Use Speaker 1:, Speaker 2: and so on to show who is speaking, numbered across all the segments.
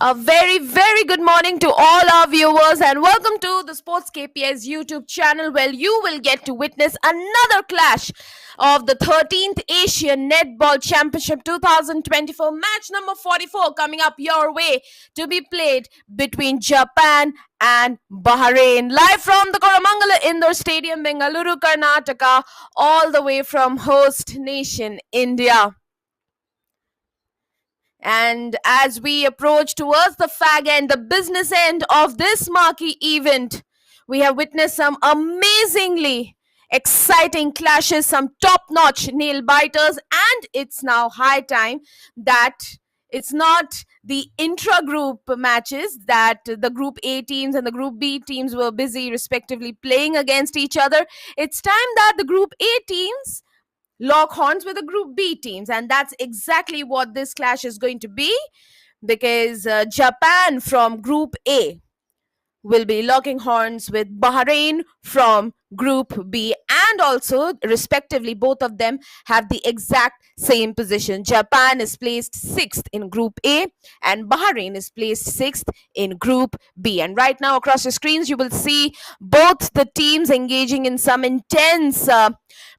Speaker 1: A very, very good morning to all our viewers, and welcome to the Sports KPS YouTube channel, where you will get to witness another clash of the 13th Asian Netball Championship 2024, match number 44, coming up your way to be played between Japan and Bahrain. Live from the Koramangala Indoor Stadium, Bengaluru, Karnataka, all the way from host nation, India. And as we approach towards the fag end, the business end of this marquee event, we have witnessed some amazingly exciting clashes, some top-notch nail biters, and it's now high time that it's not the intra-group matches that the Group A teams and the Group B teams were busy respectively playing against each other. It's time that the Group A teams lock horns with the Group B teams, and that's exactly what this clash is going to be, because Japan from Group A will be locking horns with Bahrain from Group B, and also respectively both of them have the exact same position. Japan is placed 6th in Group A and Bahrain is placed 6th in Group B. And right now across the screens you will see both the teams engaging in some intense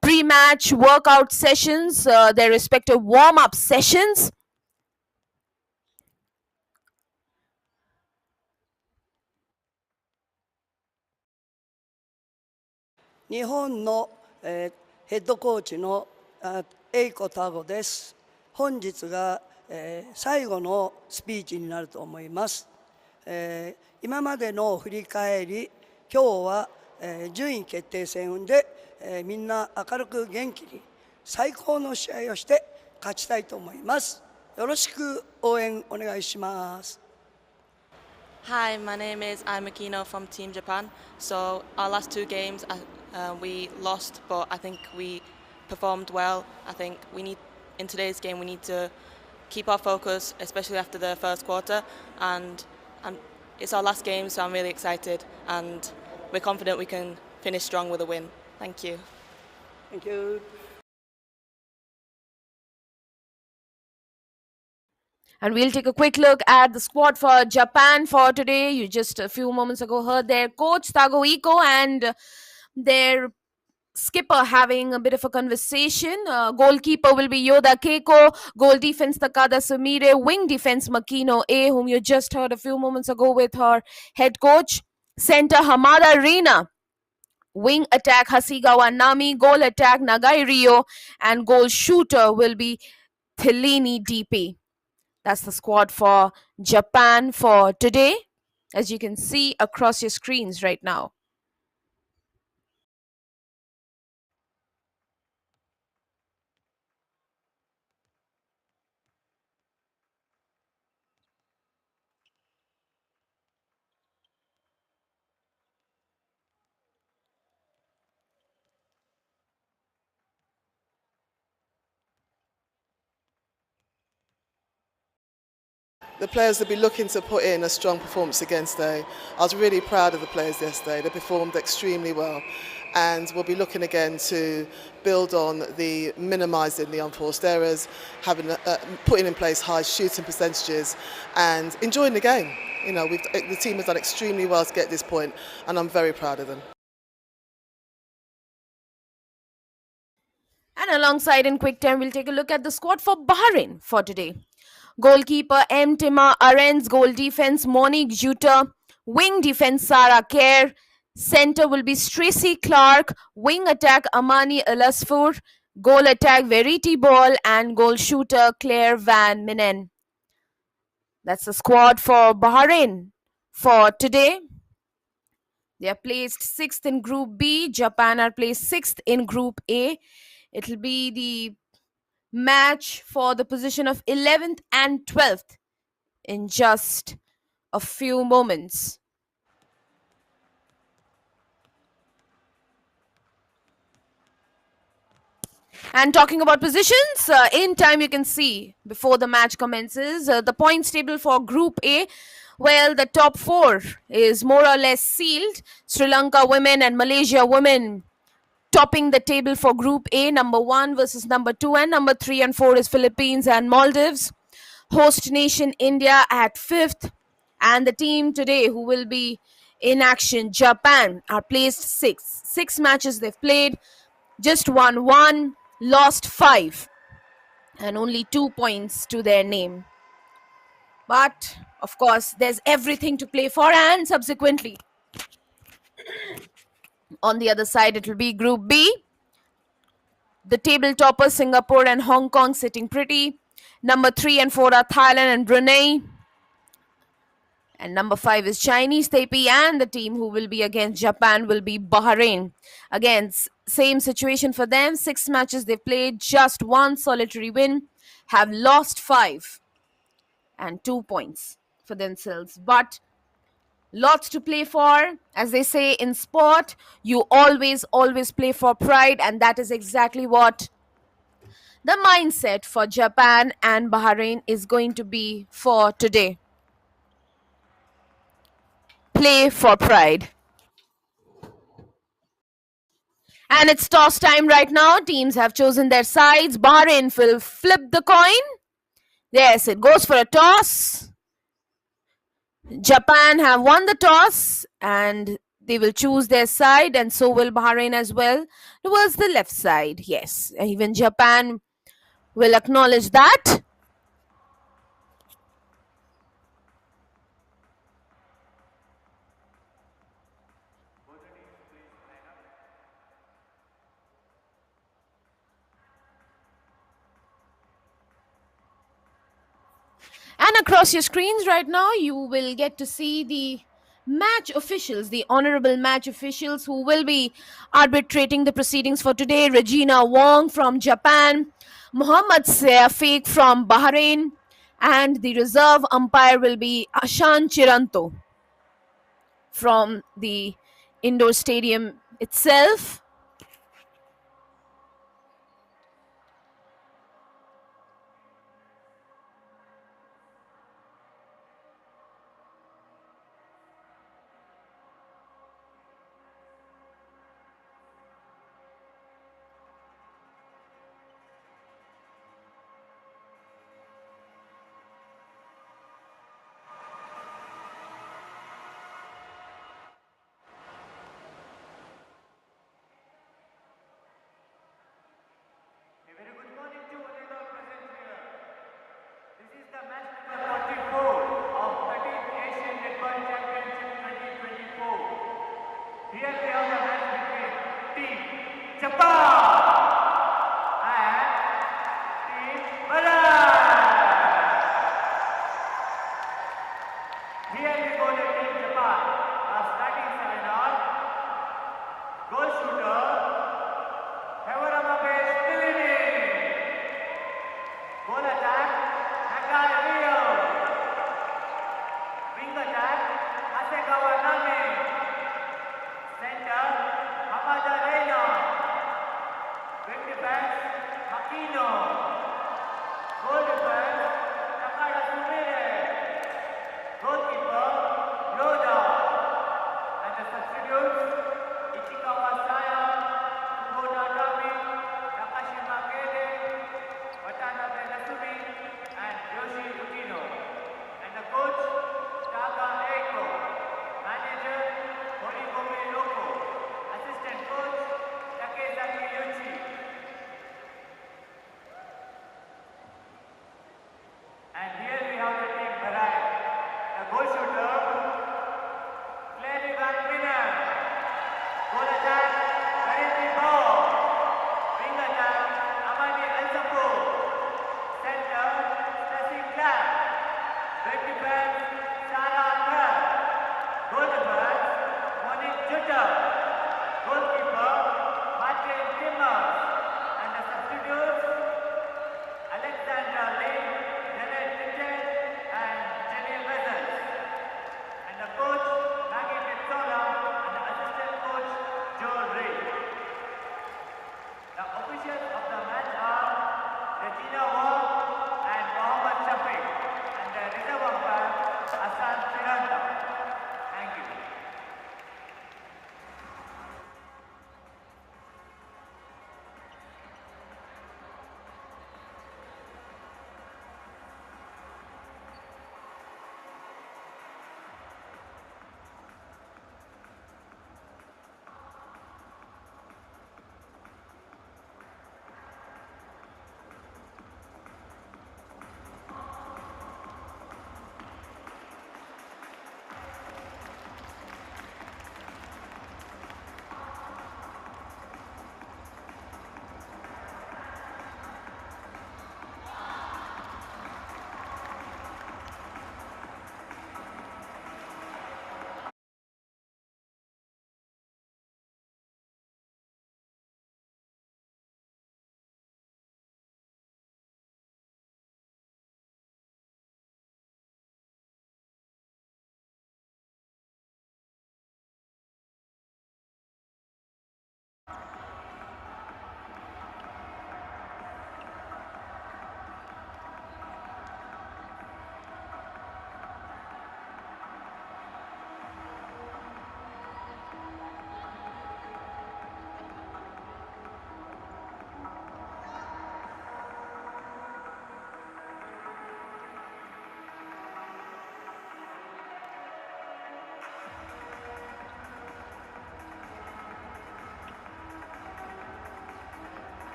Speaker 1: pre-match workout sessions, their respective warm-up sessions.
Speaker 2: 日本の、ヘッドコーチの英子太吾です。本日が、最後のスピーチになると思います。今までの振り返り、今日は、順位決定戦で、みんな明るく元気に最高の試合をして勝ちたいと思います。よろしく応援お願いします。
Speaker 3: Hi, my name is Ai Makino from Team Japan. So our last two games, we lost, but I think we performed well. I think in today's game, we need to keep our focus, especially after the first quarter. And it's our last game, so I'm really excited. And we're confident we can finish strong with a win. Thank you.
Speaker 2: Thank you.
Speaker 1: And we'll take a quick look at the squad for Japan for today. You just a few moments ago heard their coach Tago Iko and their skipper having a bit of a conversation. Goalkeeper will be Yoda Keiko. Goal defense Takada Sumire. Wing defense Makino A, whom you just heard a few moments ago with her head coach. Center Hamada Rina. Wing attack Hasigawa Nami. Goal attack Nagai Rio. And goal shooter will be Thelini DP. That's the squad for Japan for today, as you can see across your screens right now.
Speaker 4: The players will be looking to put in a strong performance against today. I was really proud of the players yesterday. They performed extremely well, and we'll be looking again to build on the minimising the unforced errors, putting in place high shooting percentages, and enjoying the game. You know, the team has done extremely well to get this point, and I'm very proud of them.
Speaker 1: And alongside in quick time, we'll take a look at the squad for Bahrain for today. Goalkeeper M. Tima Arens, goal defense Monique Juta, wing defense Sarah Kerr, center will be Tracy Clark, wing attack Amani Alasfur, goal attack Verity Ball, and goal shooter Claire Van Minen. That's the squad for Bahrain for today. They are placed 6th in Group B. Japan are placed 6th in Group A. It'll be the match for the position of 11th and 12th in just a few moments. And talking about positions, in time you can see before the match commences, the points table for Group A. Well, the top 4 is more or less sealed. Sri Lanka women and Malaysia women topping the table for Group A, number 1 versus number 2, and number 3 and 4 is Philippines and Maldives. host nation India at 5th, and the team today who will be in action, Japan, are placed 6th. 6 matches they've played, just won 1, lost 5, and only 2 points to their name. But of course, there's everything to play for, and subsequently, on the other side, it will be Group B. The table toppers, Singapore and Hong Kong, sitting pretty. Number 3 and 4 are Thailand and Brunei. And number 5 is Chinese Taipei, and the team who will be against Japan will be Bahrain. Again, same situation for them. 6 matches they've played, just 1 solitary win, have lost 5 and 2 points for themselves. But lots to play for. As they say in sport, you always play for pride, and that is exactly what the mindset for Japan and Bahrain is going to be for today. Play for pride. And it's toss time right now. Teams have chosen their sides. Bahrain will flip the coin. Yes, it goes for a toss. Japan have won the toss and they will choose their side, and so will Bahrain as well, towards the left side. Yes, even Japan will acknowledge that. And across your screens right now, you will get to see the match officials, the honorable match officials who will be arbitrating the proceedings for today. Regina Wong from Japan, Mohammad Safiq from Bahrain, and the reserve umpire will be Ashan Chiranto from the indoor stadium itself.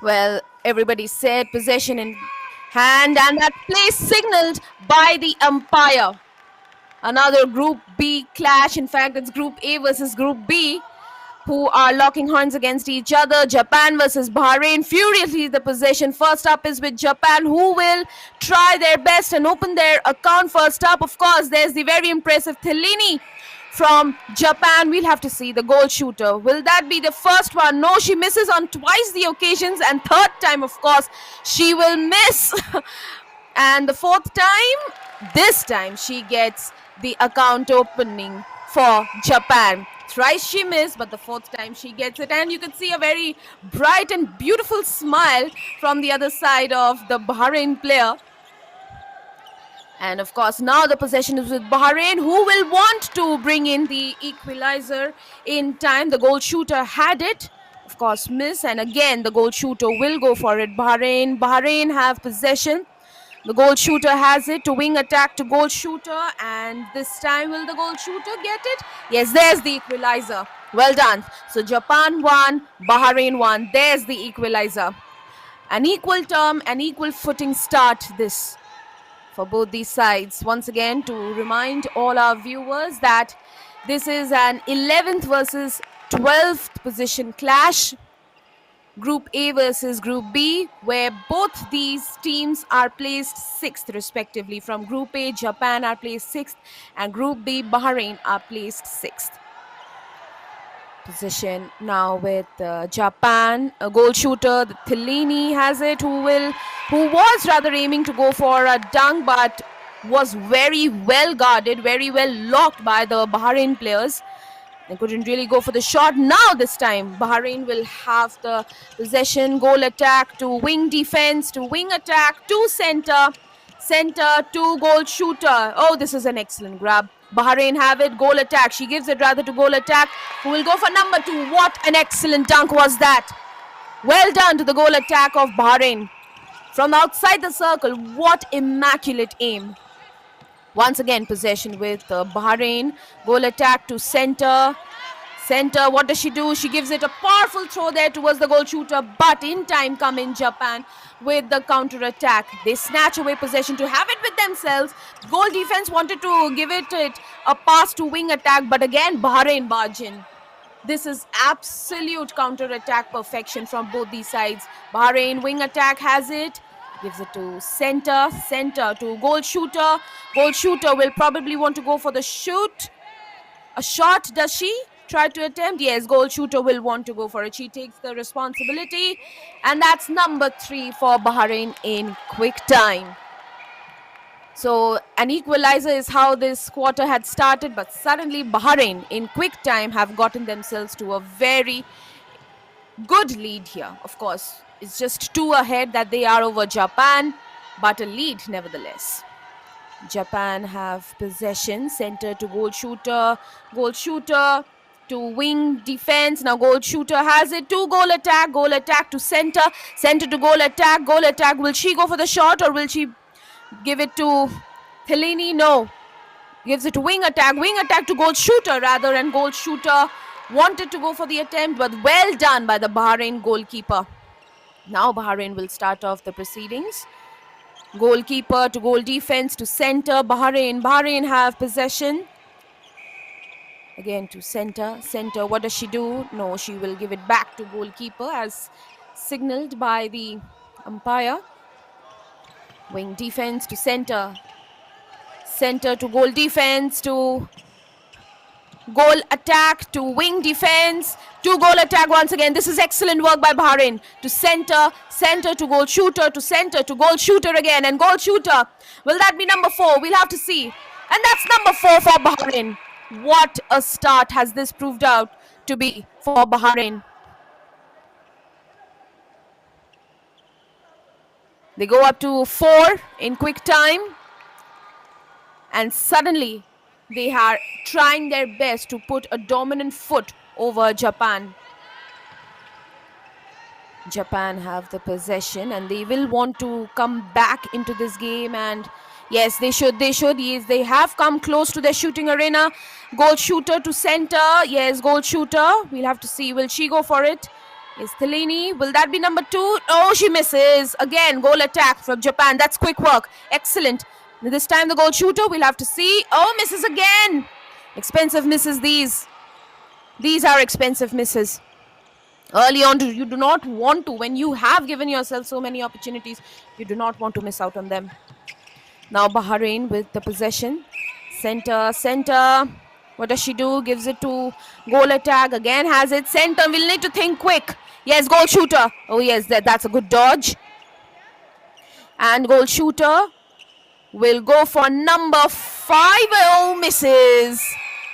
Speaker 1: Well, everybody said possession in hand, and that play signaled by the umpire. Another Group B clash. In fact, it's Group A versus Group B, who are locking horns against each other. Japan versus Bahrain. Furiously, the possession. First up is with Japan, who will try their best and open their account first up. Of course, there's the very impressive Thelini from Japan. We'll have to see the goal shooter. Will that be the first one? No, she misses on twice the occasions, and third time, of course, she will miss. And the fourth time, this time she gets the account opening for Japan. Thrice she missed, but the fourth time she gets it. And you can see a very bright and beautiful smile from the other side of the Bahrain player. And of course, now the possession is with Bahrain, who will want to bring in the equalizer in time. The goal shooter had it, of course, miss. And again, the goal shooter will go for it. Bahrain have possession. The goal shooter has it to wing attack to goal shooter. And this time, will the goal shooter get it? Yes, there's the equalizer. Well done. So Japan won, Bahrain won. There's the equalizer. An equal term, an equal footing start this for both these sides. Once again, to remind all our viewers that this is an 11th versus 12th position clash. Group A versus Group B, where both these teams are placed 6th respectively. From Group A, Japan are placed 6th, and Group B, Bahrain are placed 6th. Position now with Japan. A goal shooter, Thelini has it, who was rather aiming to go for a dunk, but was very well guarded, very well locked by the Bahrain players. They couldn't really go for the shot. Now this time, Bahrain will have the possession. Goal attack to wing defense, to wing attack, to center. Center to goal shooter. Oh, this is an excellent grab. Bahrain have it. Goal attack. She gives it rather to goal attack, who will go for number 2. What an excellent dunk was that. Well done to the goal attack of Bahrain. From outside the circle, what immaculate aim. Once again, possession with Bahrain. Goal attack to center. Center, what does she do? She gives it a powerful throw there towards the goal shooter, but in time come in Japan with the counter attack. They snatch away possession to have it with themselves. Goal defense wanted to give it a pass to wing attack, but again, Bahrain barge in. This is absolute counter attack perfection from both these sides. Bahrain wing attack has it. Gives it to center to goal shooter. Goal shooter will probably want to go for the shoot. A shot, does she try to attempt? Yes, goal shooter will want to go for it. She takes the responsibility. And that's number 3 for Bahrain in quick time. So an equalizer is how this quarter had started, but suddenly Bahrain in quick time have gotten themselves to a very good lead here. Of course, it's just 2 ahead that they are over Japan, but a lead nevertheless. Japan have possession, center to goal shooter to wing defense. Now goal shooter has it to goal attack to center to goal attack. Will she go for the shot or will she give it to Thelini? No. Gives it to wing attack to goal shooter rather, and goal shooter wanted to go for the attempt, but well done by the Bahrain goalkeeper. Now Bahrain will start off the proceedings. Goalkeeper to goal defense to center. Bahrain have possession. Again to center. What does she do? No, she will give it back to goalkeeper as signaled by the umpire. Wing defense to center. Center to goal defense to goal attack to wing defense to goal attack once again. This is excellent work by Bahrain. To center to goal shooter, to center to goal shooter again, and goal shooter. Will that be number 4? We'll have to see. And that's number 4 for Bahrain. What a start has this proved out to be for Bahrain. They go up to 4 in quick time, and suddenly they are trying their best to put a dominant foot over Japan. Japan have the possession and they will want to come back into this game, and yes, they should. Yes, they have come close to their shooting arena. Goal shooter to center. Yes, goal shooter. We'll have to see. Will she go for it? Is Thelini. Will that be number 2? Oh, she misses. Again, goal attack from Japan. That's quick work. Excellent. This time the goal shooter, we'll have to see. Oh, misses again. Expensive misses these. These are expensive misses. Early on, you do not want to, when you have given yourself so many opportunities, you do not want to miss out on them. Now Bahrain with the possession. Center. What does she do? Gives it to goal attack. Again has it. Center. We'll need to think quick. Yes, goal shooter. Oh yes, that's a good dodge. And goal shooter will go for number 5. Oh, misses.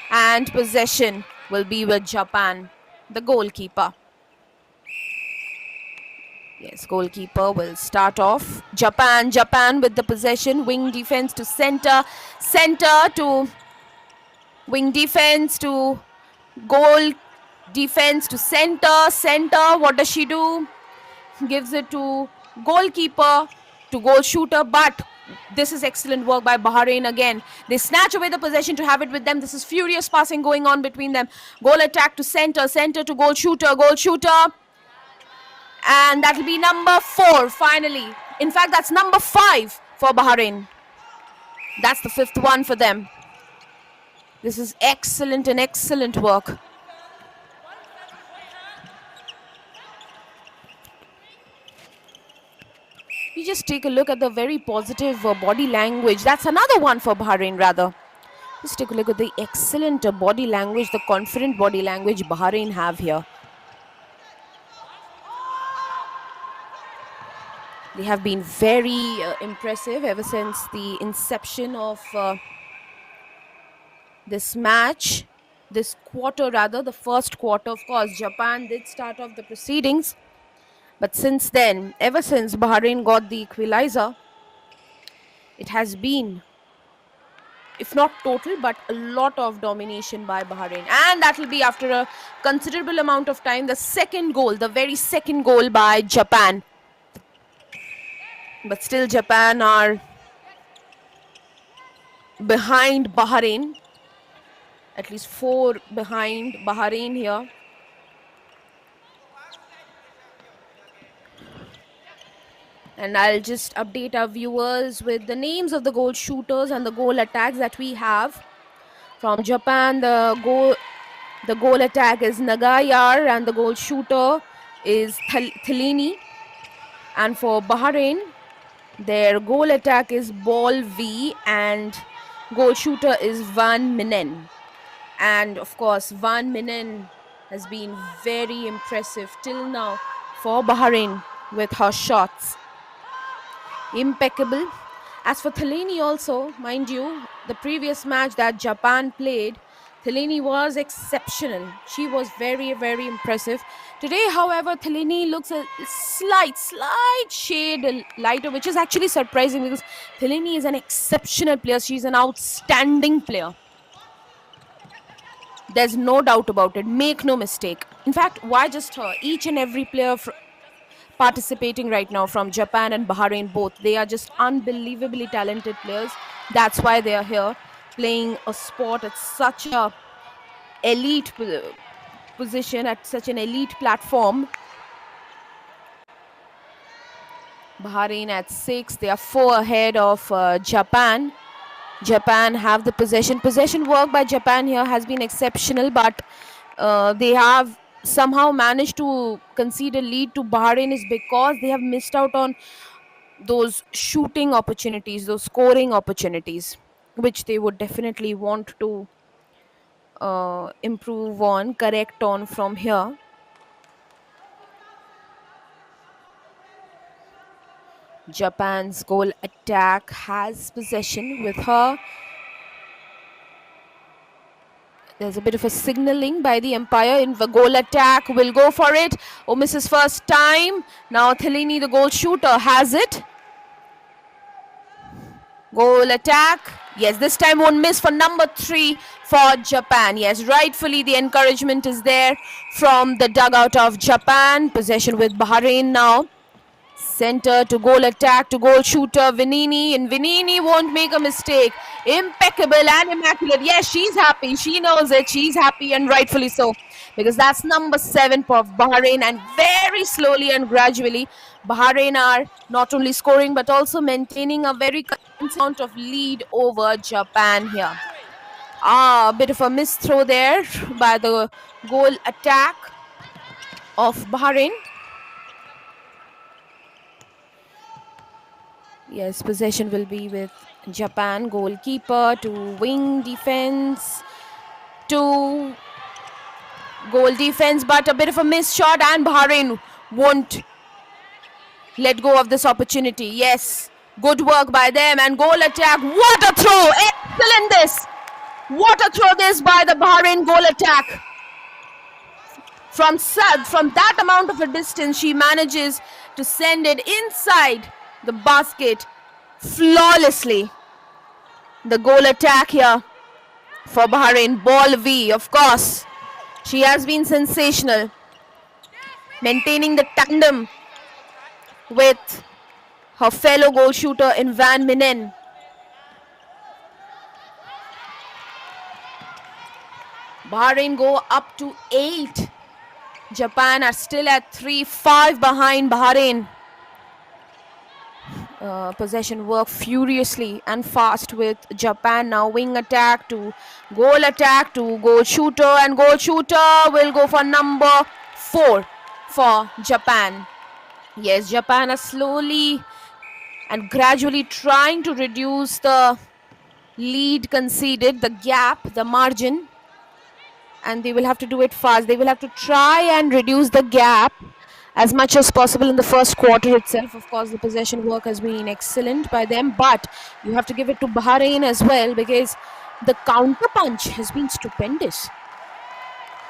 Speaker 1: And possession will be with Japan, the goalkeeper. Yes, goalkeeper will start off. Japan with the possession. Wing defense to center. Center to wing defense to goal defense to center. Center, what does she do? Gives it to goalkeeper to goal shooter, but this is excellent work by Bahrain again. They snatch away the possession to have it with them. This is furious passing going on between them. Goal attack to center. Center to goal shooter. And that will be number 4 finally. In fact, that's number 5 for Bahrain. That's the 5th one for them. This is excellent and excellent work. You just take a look at the very positive body language. That's another one for Bahrain rather. Just take a look at the excellent body language, the confident body language Bahrain have here. They have been very impressive ever since the inception of this match, this quarter rather, the first quarter. Of course, Japan did start off the proceedings, but since then, ever since Bahrain got the equalizer, it has been, if not total, but a lot of domination by Bahrain. And that will be after a considerable amount of time, the second goal, the very second goal by Japan. But still Japan are behind Bahrain, at least 4 behind Bahrain here. And I'll just update our viewers with the names of the goal shooters and the goal attacks that we have. From Japan, the goal attack is Nagayar and the goal shooter is Thelini. And for Bahrain, their goal attack is Ball V and goal shooter is Van Minen. And of course, Van Minen has been very impressive till now for Bahrain with her shots. Impeccable. As for Thelini also, mind you, the previous match that Japan played, Thelini was exceptional. She was very, very impressive. Today, however, Thelini looks a slight shade lighter, which is actually surprising because Thelini is an exceptional player. She's an outstanding player. There's no doubt about it. Make no mistake. In fact, why just her? Each and every player participating right now from Japan and Bahrain both, they are just unbelievably talented players. That's why they are here playing a sport at such a elite position, at such an elite platform. Bahrain at 6, they are 4 ahead of Japan. Japan have the possession work by Japan here has been exceptional, but they have somehow managed to concede a lead to Bahrain is because they have missed out on those shooting opportunities, those scoring opportunities, which they would definitely want to improve on, correct on from here. Japan's goal attack has possession with her. There's a bit of a signaling by the umpire in the goal attack. Will go for it. Oh, misses first time. Now Thelini, the goal shooter, has it. Goal attack. Yes, this time won't miss for number 3 for Japan. Yes, rightfully the encouragement is there from the dugout of Japan. Possession with Bahrain now. Center to goal attack to goal shooter Vinini, and Vinini won't make a mistake. Impeccable and immaculate. Yes, she's happy. She knows it. She's happy, and rightfully so, because that's number 7 for Bahrain. And very slowly and gradually, Bahrain are not only scoring but also maintaining a very consistent amount of lead over Japan here. A bit of a missed throw there by the goal attack of Bahrain. Yes, possession will be with Japan. Goalkeeper to wing defense to goal defense, but a bit of a missed shot, and Bahrain won't let go of this opportunity. Yes, good work by them, and goal attack. What a throw! Excellent this! What a throw this by the Bahrain goal attack. From that amount of a distance, she manages to send it inside the basket flawlessly. The goal attack here for Bahrain. Ball V, of course. She has been sensational, maintaining the tandem with her fellow goal shooter in Van Minen. Bahrain go up to 8. Japan are still at 3, 5 behind Bahrain. Possession work furiously and fast with Japan now. Wing attack to goal shooter, and goal shooter will go for number 4 for Japan. Yes, Japan are slowly and gradually trying to reduce the lead conceded, the gap, the margin, and they will have to do it fast. They will have to try and reduce the gap as much as possible in the first quarter itself. Of course, the possession work has been excellent by them, but you have to give it to Bahrain as well, because the counter punch has been stupendous.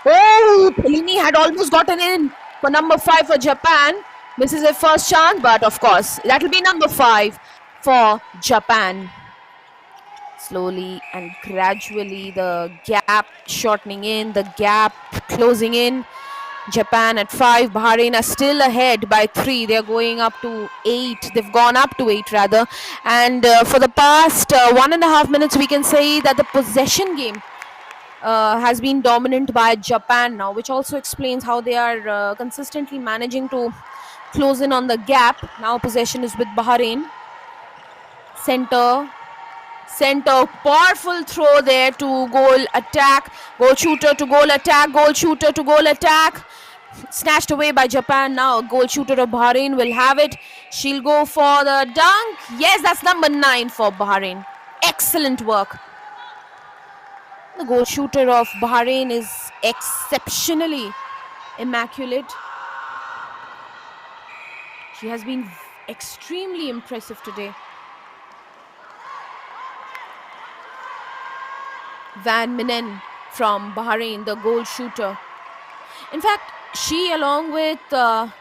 Speaker 1: Oh, Pelini had almost gotten in for number 5 for Japan. This is a first chance, but of course, that will be number 5 for Japan. Slowly and gradually, the gap shortening in, the gap closing in. Japan at 5, Bahrain are still ahead by 3. They're going up to 8. They've gone up to 8 rather. And for the past 1.5 minutes, we can say that the possession game has been dominant by Japan now, which also explains how they are consistently managing to close in on the gap. Now possession is with Bahrain. Center, powerful throw there to goal attack, goal shooter to goal attack, goal shooter to goal attack. Snatched away by Japan now. Goal shooter of Bahrain will have it. She'll go for the dunk. Yes, that's number 9 for Bahrain. Excellent work. The goal shooter of Bahrain is exceptionally immaculate. She has been extremely impressive today. Van Minen from Bahrain, the goal shooter. In fact, she, along with the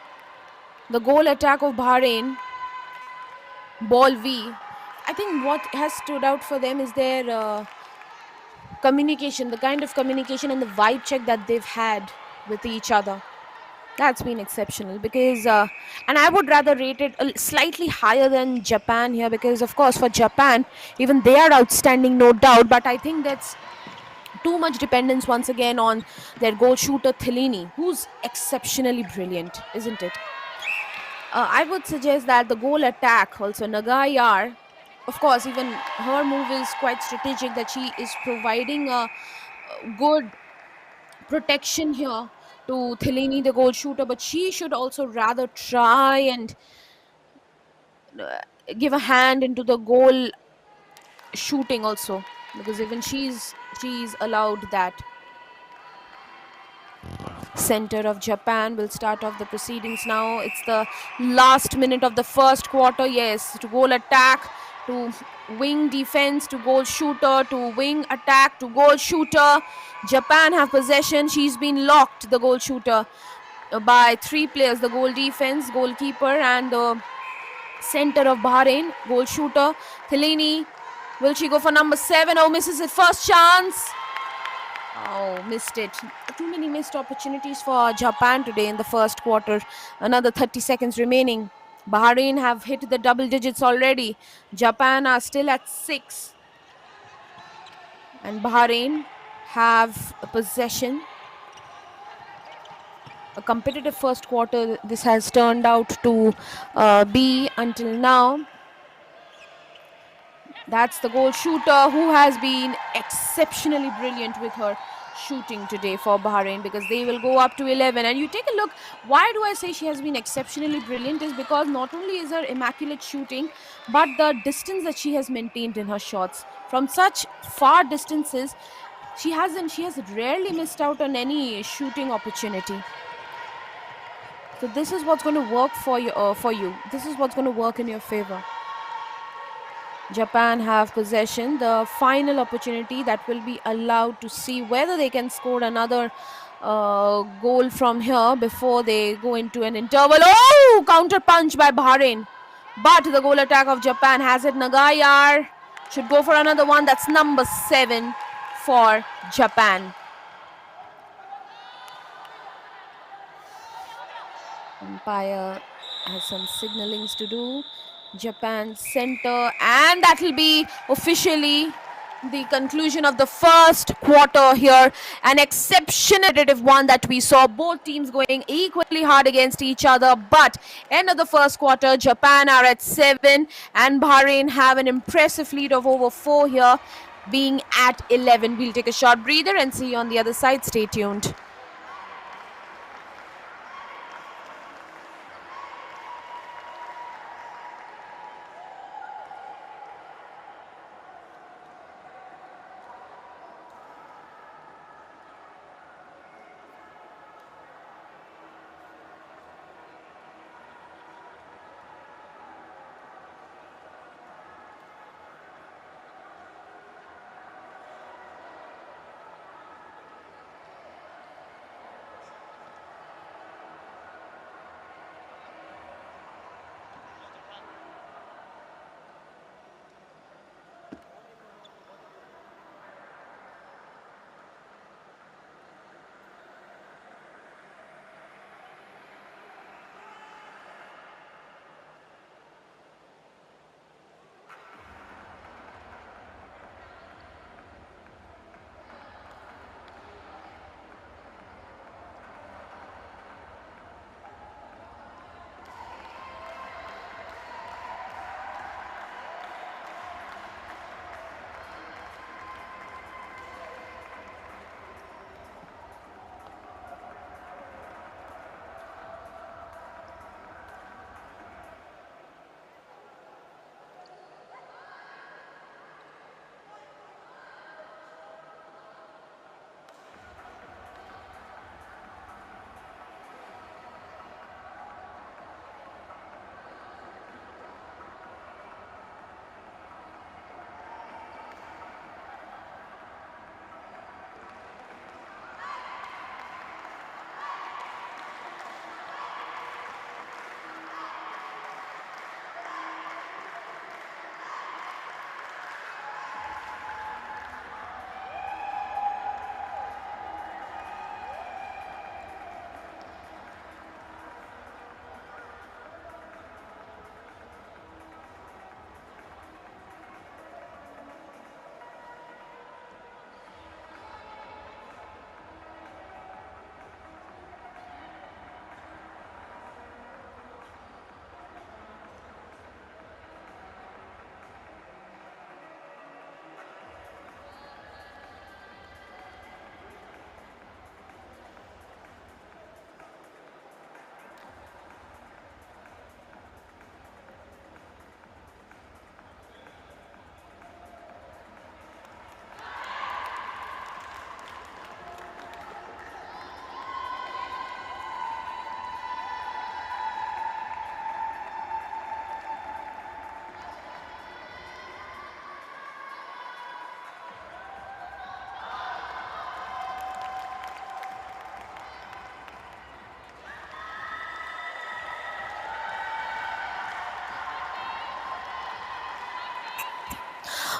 Speaker 1: goal attack of Bahrain, Ball V, I think what has stood out for them is their communication, the kind of communication and the vibe check that they've had with each other. That's been exceptional, because and I would rather rate it slightly higher than Japan here, because of course for Japan, even they are outstanding, no doubt, but I think that's too much dependence once again on their goal shooter Thelini, who's exceptionally brilliant, isn't it? I would suggest that the goal attack also, Nagai Yar, of course, even her move is quite strategic, that she is providing a good protection here to Thelini, the goal shooter, but she should also rather try and give a hand into the goal shooting also, because even she's allowed that. Center of Japan will start off the proceedings now. It's the last minute of the first quarter. Yes, to goal attack, to wing defense, to goal shooter, to wing attack, to goal shooter. Japan have possession. She's been locked, the goal shooter, by 3 players, the goal defense, goalkeeper, and the center of Bahrain, goal shooter Thelini. Will she go for number 7? Oh, misses it. First chance. Oh, missed it. Too many missed opportunities for Japan today in the first quarter. Another 30 seconds remaining. Bahrain have hit the double digits already. Japan are still at 6. And Bahrain have a possession. A competitive first quarter this has turned out to be until now. That's the goal shooter who has been exceptionally brilliant with her shooting today for Bahrain, because they will go up to 11. And you take a look, why do I say she has been exceptionally brilliant is because not only is her immaculate shooting, but the distance that she has maintained in her shots from such far distances. She has rarely missed out on any shooting opportunity. So this is what's going to work for you. This is what's going to work in your favor. Japan have possession, the final opportunity that will be allowed to see whether they can score another goal from here before they go into an interval. Oh, counter punch by Bahrain. But the goal attack of Japan has it. Nagayar should go for another one. That's number 7 for Japan. Umpire has some signalings to do. Japan center, and that will be officially the conclusion of the first quarter here. An exceptional competitive one that we saw, both teams going equally hard against each other. But end of the first quarter, Japan are at 7 and Bahrain have an impressive lead of over 4 here, being at 11. We'll take a short breather and see you on the other side. Stay tuned.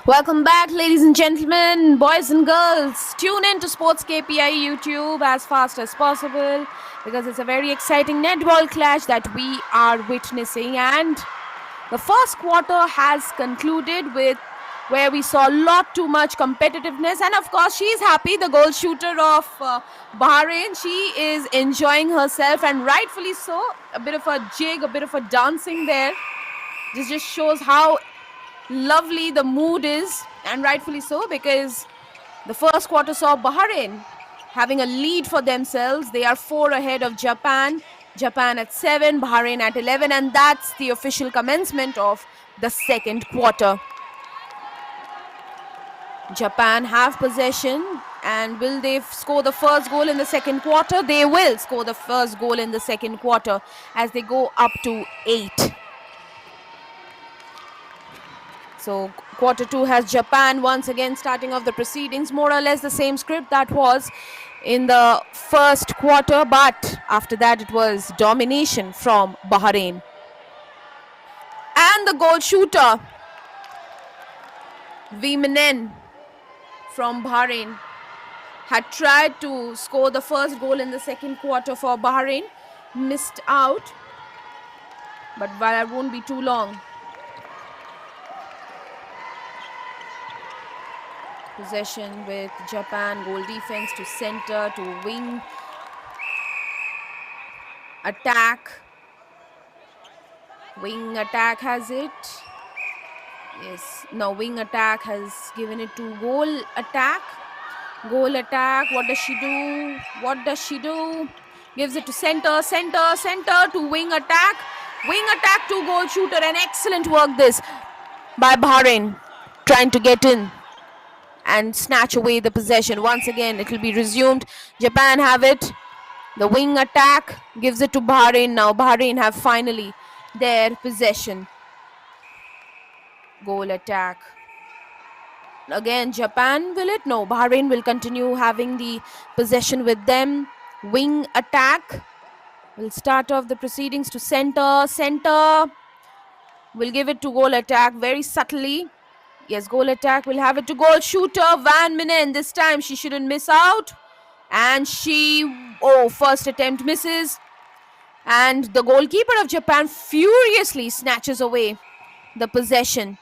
Speaker 1: Welcome back, ladies and gentlemen, boys and girls. Tune in to Sports KPI YouTube as fast as possible. because it's a very exciting netball clash that we are witnessing. And the first quarter has concluded with where we saw a lot too much competitiveness, and of course she's happy, the goal shooter of Bahrain. She is enjoying herself, and rightfully so. A bit of a jig, a bit of a dancing there. This just shows how lovely the mood is, and rightfully so, because the first quarter saw Bahrain having a lead for themselves. They are 4 ahead of Japan. Japan at 7, Bahrain at 11, and that's the official commencement of the second quarter. Japan have possession, and will they score the first goal in the second quarter? They will score the first goal in the second quarter as they go up to 8. So quarter 2 has Japan once again starting off the proceedings, more or less the same script that was in the first quarter, but after that it was domination from Bahrain. And the goal shooter, Vimenen from Bahrain, had tried to score the first goal in the second quarter for Bahrain, missed out, but that won't be too long. Possession with Japan, goal defense to center, to wing attack. Wing attack has it. Yes, now wing attack has given it to goal attack. Goal attack, what does she do? What does she do? Gives it to center, center, center to wing attack. Wing attack to goal shooter, and excellent work this by Bahrain, trying to get in and snatch away the possession. Once again, it will be resumed. Japan have it. The wing attack gives it to Bahrain. Now Bahrain have finally their possession. Goal attack. Again, Japan will it? No, Bahrain will continue having the possession with them. Wing attack. Will start off the proceedings to center. Center will give it to goal attack very subtly. Yes, goal attack will have it to goal shooter Van Minen. This time she shouldn't miss out. And first attempt misses. And the goalkeeper of Japan furiously snatches away the possession.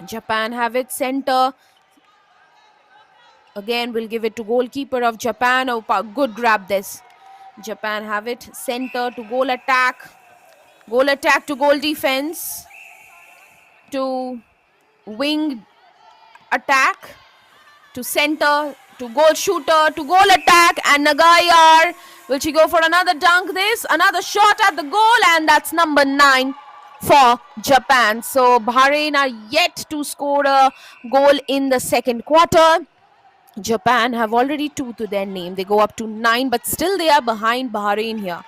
Speaker 1: Japan have it center. Again, we'll give it to goalkeeper of Japan. Oh, good grab this. Japan have it center to goal attack. Goal attack to goal defense. To wing attack. To center. To goal shooter. To goal attack. And Nagayar. Will she go for another dunk this? Another shot at the goal. And that's number 9 for Japan. So Bahrain are yet to score a goal in the second quarter. Japan have already 2 to their name. They go up to 9, but still they are behind Bahrain here.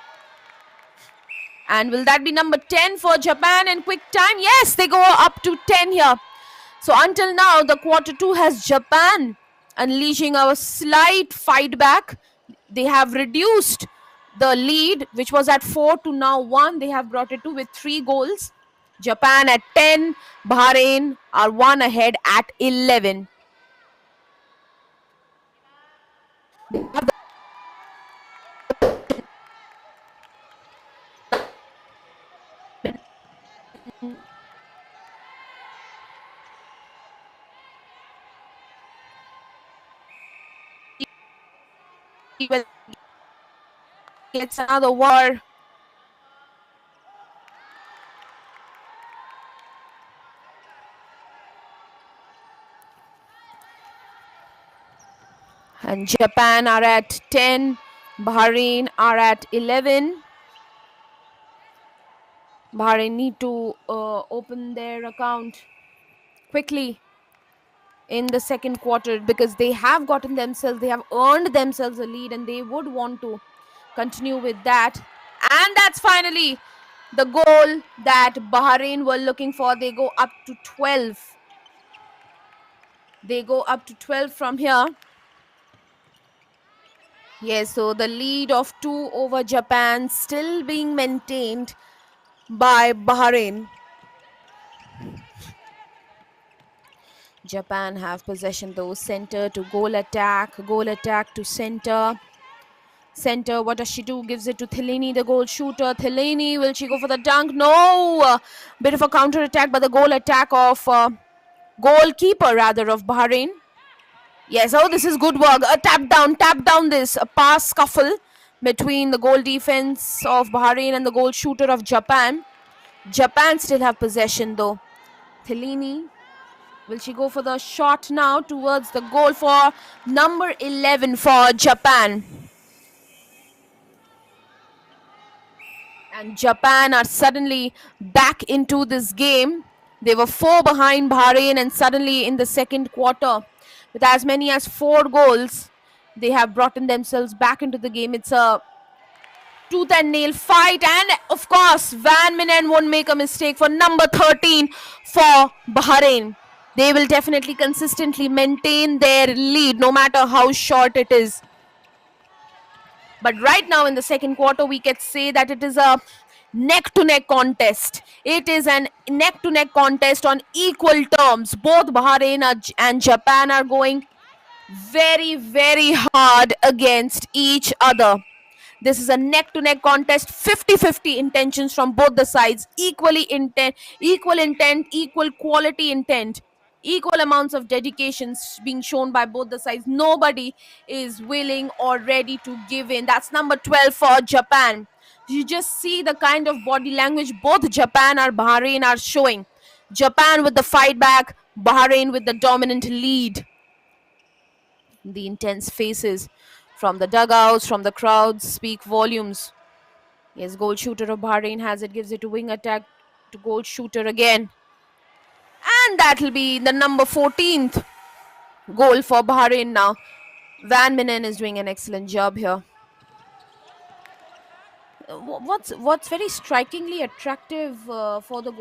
Speaker 1: And will that be number 10 for Japan in quick time? Yes, they go up to 10 here. So until now, the quarter 2 has Japan unleashing a slight fight back. They have reduced the lead, which was at 4 to now 1. They have brought it to with 3 goals. Japan at 10, Bahrain are 1 ahead at 11. It's another war. And Japan are at 10, Bahrain are at 11. Bahrain need to open their account quickly in the second quarter, because they have earned themselves a lead, and they would want to continue with that. And that's finally the goal that Bahrain were looking for. They go up to 12. They go up to 12 from here. Yes, so the lead of 2 over Japan still being maintained by Bahrain. Japan have possession though, center to goal attack to center. Center, what does she do? Gives it to Thelini, the goal shooter. Thelini, will she go for the dunk? No! Bit of a counter attack, but the goal attack of goalkeeper rather of Bahrain. Yes, oh, this is good work. A tap down this. A pass scuffle between the goal defense of Bahrain and the goal shooter of Japan. Japan still have possession though. Thelini, will she go for the shot now towards the goal for number 11 for Japan? And Japan are suddenly back into this game. They were 4 behind Bahrain, and suddenly in the second quarter, with as many as 4 goals, they have brought in themselves back into the game. It's a tooth and nail fight, and of course Van Minen won't make a mistake for number 13 for Bahrain. They will definitely consistently maintain their lead no matter how short it is. But right now in the second quarter, we can say that it is a neck-to-neck contest. It is an neck-to-neck contest on equal terms. Both Bahrain and Japan are going very, very hard against each other. This is a neck-to-neck contest, 50-50 intentions from both the sides, equal intent, equal quality intent, equal amounts of dedications being shown by both the sides. Nobody is willing or ready to give in. That's number 12 for Japan. You just see the kind of body language both Japan and Bahrain are showing. Japan with the fight back, Bahrain with the dominant lead. The intense faces from the dugouts, from the crowds, speak volumes. Yes, goal shooter of Bahrain has it, gives it to wing attack to goal shooter again. And that'll be the number 14th goal for Bahrain now. Van Minen is doing an excellent job here. What's very strikingly attractive for the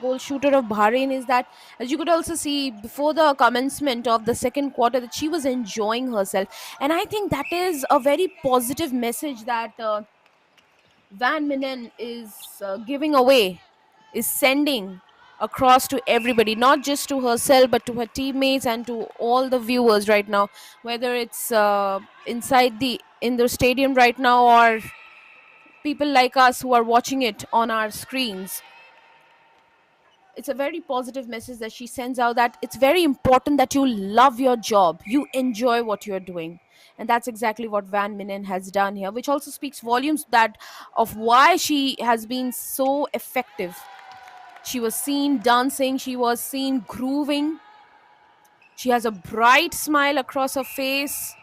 Speaker 1: goal shooter of Bahrain is that, as you could also see before the commencement of the second quarter, that she was enjoying herself, and I think that is a very positive message that Van Minen is giving away, is sending across to everybody, not just to herself but to her teammates and to all the viewers right now, whether it's in the stadium right now or people like us who are watching it on our screens. It's a very positive message that she sends out, that it's very important that you love your job, you enjoy what you're doing. And that's exactly what Van Minen has done here, which also speaks volumes that of why she has been so effective. She was seen dancing, she was seen grooving. She has a bright smile across her face.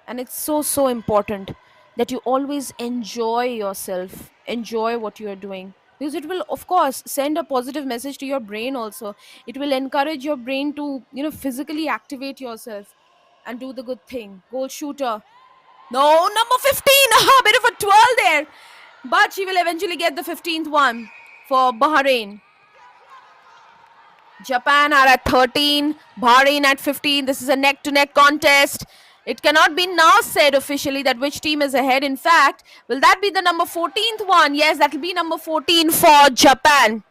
Speaker 1: And it's so important that you always enjoy yourself, enjoy what you are doing, because it will of course send a positive message to your brain also. It will encourage your brain to physically activate yourself and do the good thing. Goal shooter, no, number 15, a bit of a twirl there, but she will eventually get the 15th one for Bahrain. Japan are at 13, Bahrain at 15. This is a neck-to-neck contest. It cannot be now said officially that which team is ahead. In fact, will that be the number 14th one? Yes, that will be number 14 for Japan.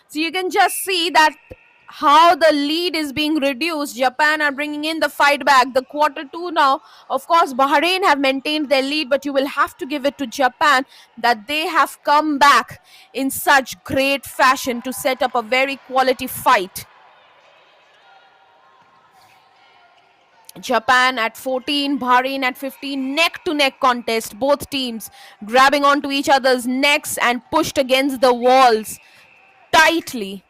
Speaker 1: So you can just see that how the lead is being reduced. Japan are bringing in the fight back. The quarter 2 now. Of course, Bahrain have maintained their lead, but you will have to give it to Japan that they have come back in such great fashion to set up a very quality fight. Japan at 14, Bahrain at 15, neck-to-neck contest. Both teams grabbing onto each other's necks and pushed against the walls tightly.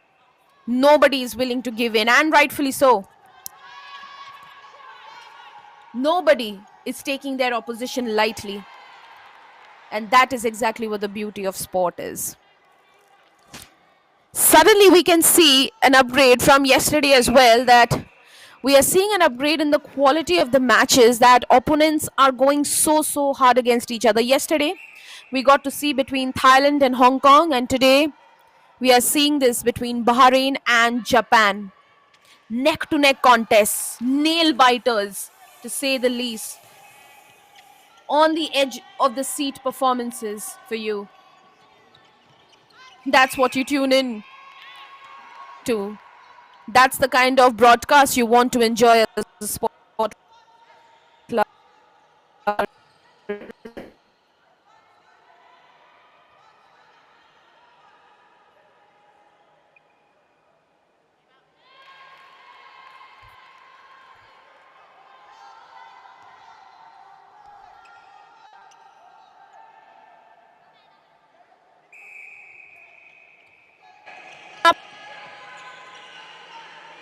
Speaker 1: Nobody is willing to give in, and rightfully so. Nobody is taking their opposition lightly. And that is exactly what the beauty of sport is. Suddenly we can see an upgrade from yesterday as well, that we are seeing an upgrade in the quality of the matches, that opponents are going so hard against each other. Yesterday, we got to see between Thailand and Hong Kong, and today we are seeing this between Bahrain and Japan. Neck-to-neck contests, nail-biters, to say the least. On the edge of the seat performances for you. That's what you tune in to. That's the kind of broadcast you want to enjoy as a sport club.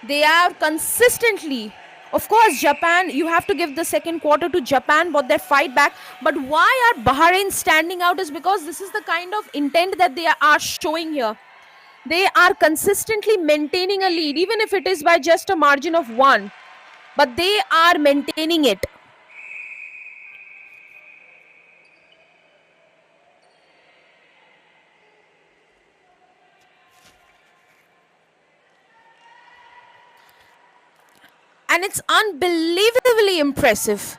Speaker 1: They are consistently, of course, Japan, you have to give the second quarter to Japan, but their fight back. But why are Bahrain standing out is because this is the kind of intent that they are showing here. They are consistently maintaining a lead, even if it is by just a margin of one, but they are maintaining it. And it's unbelievably impressive.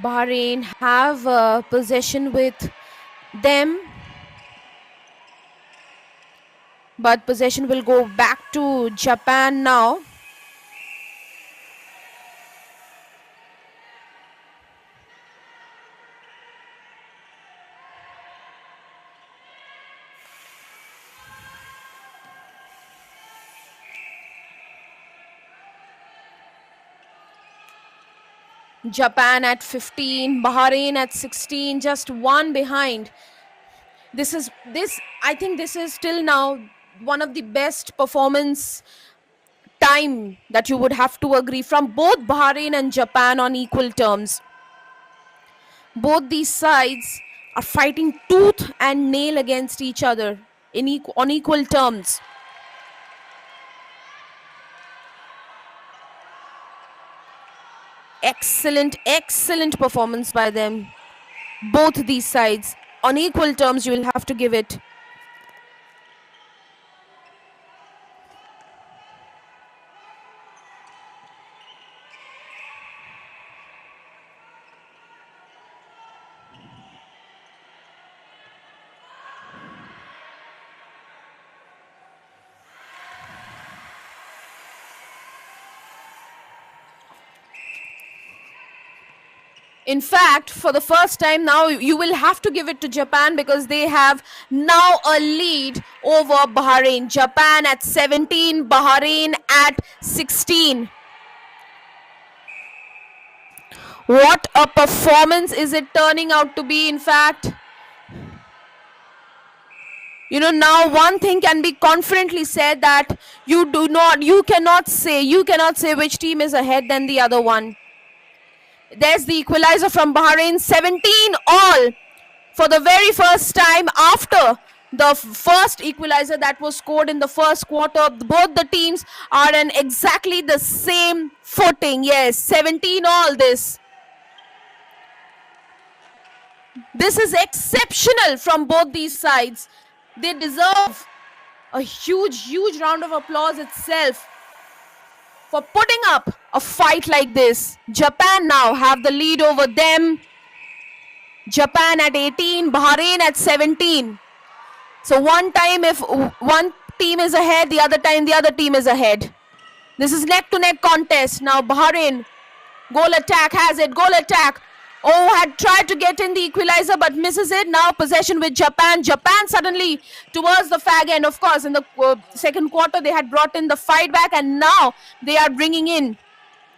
Speaker 1: Bahrain have possession with them, but possession will go back to Japan now. Japan at 15, Bahrain at 16, just one behind. I think this is still now one of the best performance time that you would have to agree from both Bahrain and Japan on equal terms. Both these sides are fighting tooth and nail against each other on equal terms. Excellent performance by them. Both these sides on equal terms, you will have to give it. In fact, for the first time now, you will have to give it to Japan because they have now a lead over Bahrain. Japan at 17, Bahrain at 16. What a performance is it turning out to be, in fact. Now one thing can be confidently said that you cannot say which team is ahead than the other one. There's the equalizer from Bahrain, 17 all for the very first time after the first equalizer that was scored in the first quarter. Both the teams are on exactly the same footing. Yes, 17 all this. This is exceptional from both these sides. They deserve a huge round of applause itself for putting up a fight like this. Japan now have the lead over them. Japan at 18, Bahrain at 17. So one time if one team is ahead, the other time the other team is ahead. This is neck-to-neck contest. Now Bahrain, goal attack has it, goal attack. Oh, had tried to get in the equalizer but misses it. Now possession with Japan. Japan suddenly towards the fag end. Of course, in the second quarter, they had brought in the fight back and now they are bringing in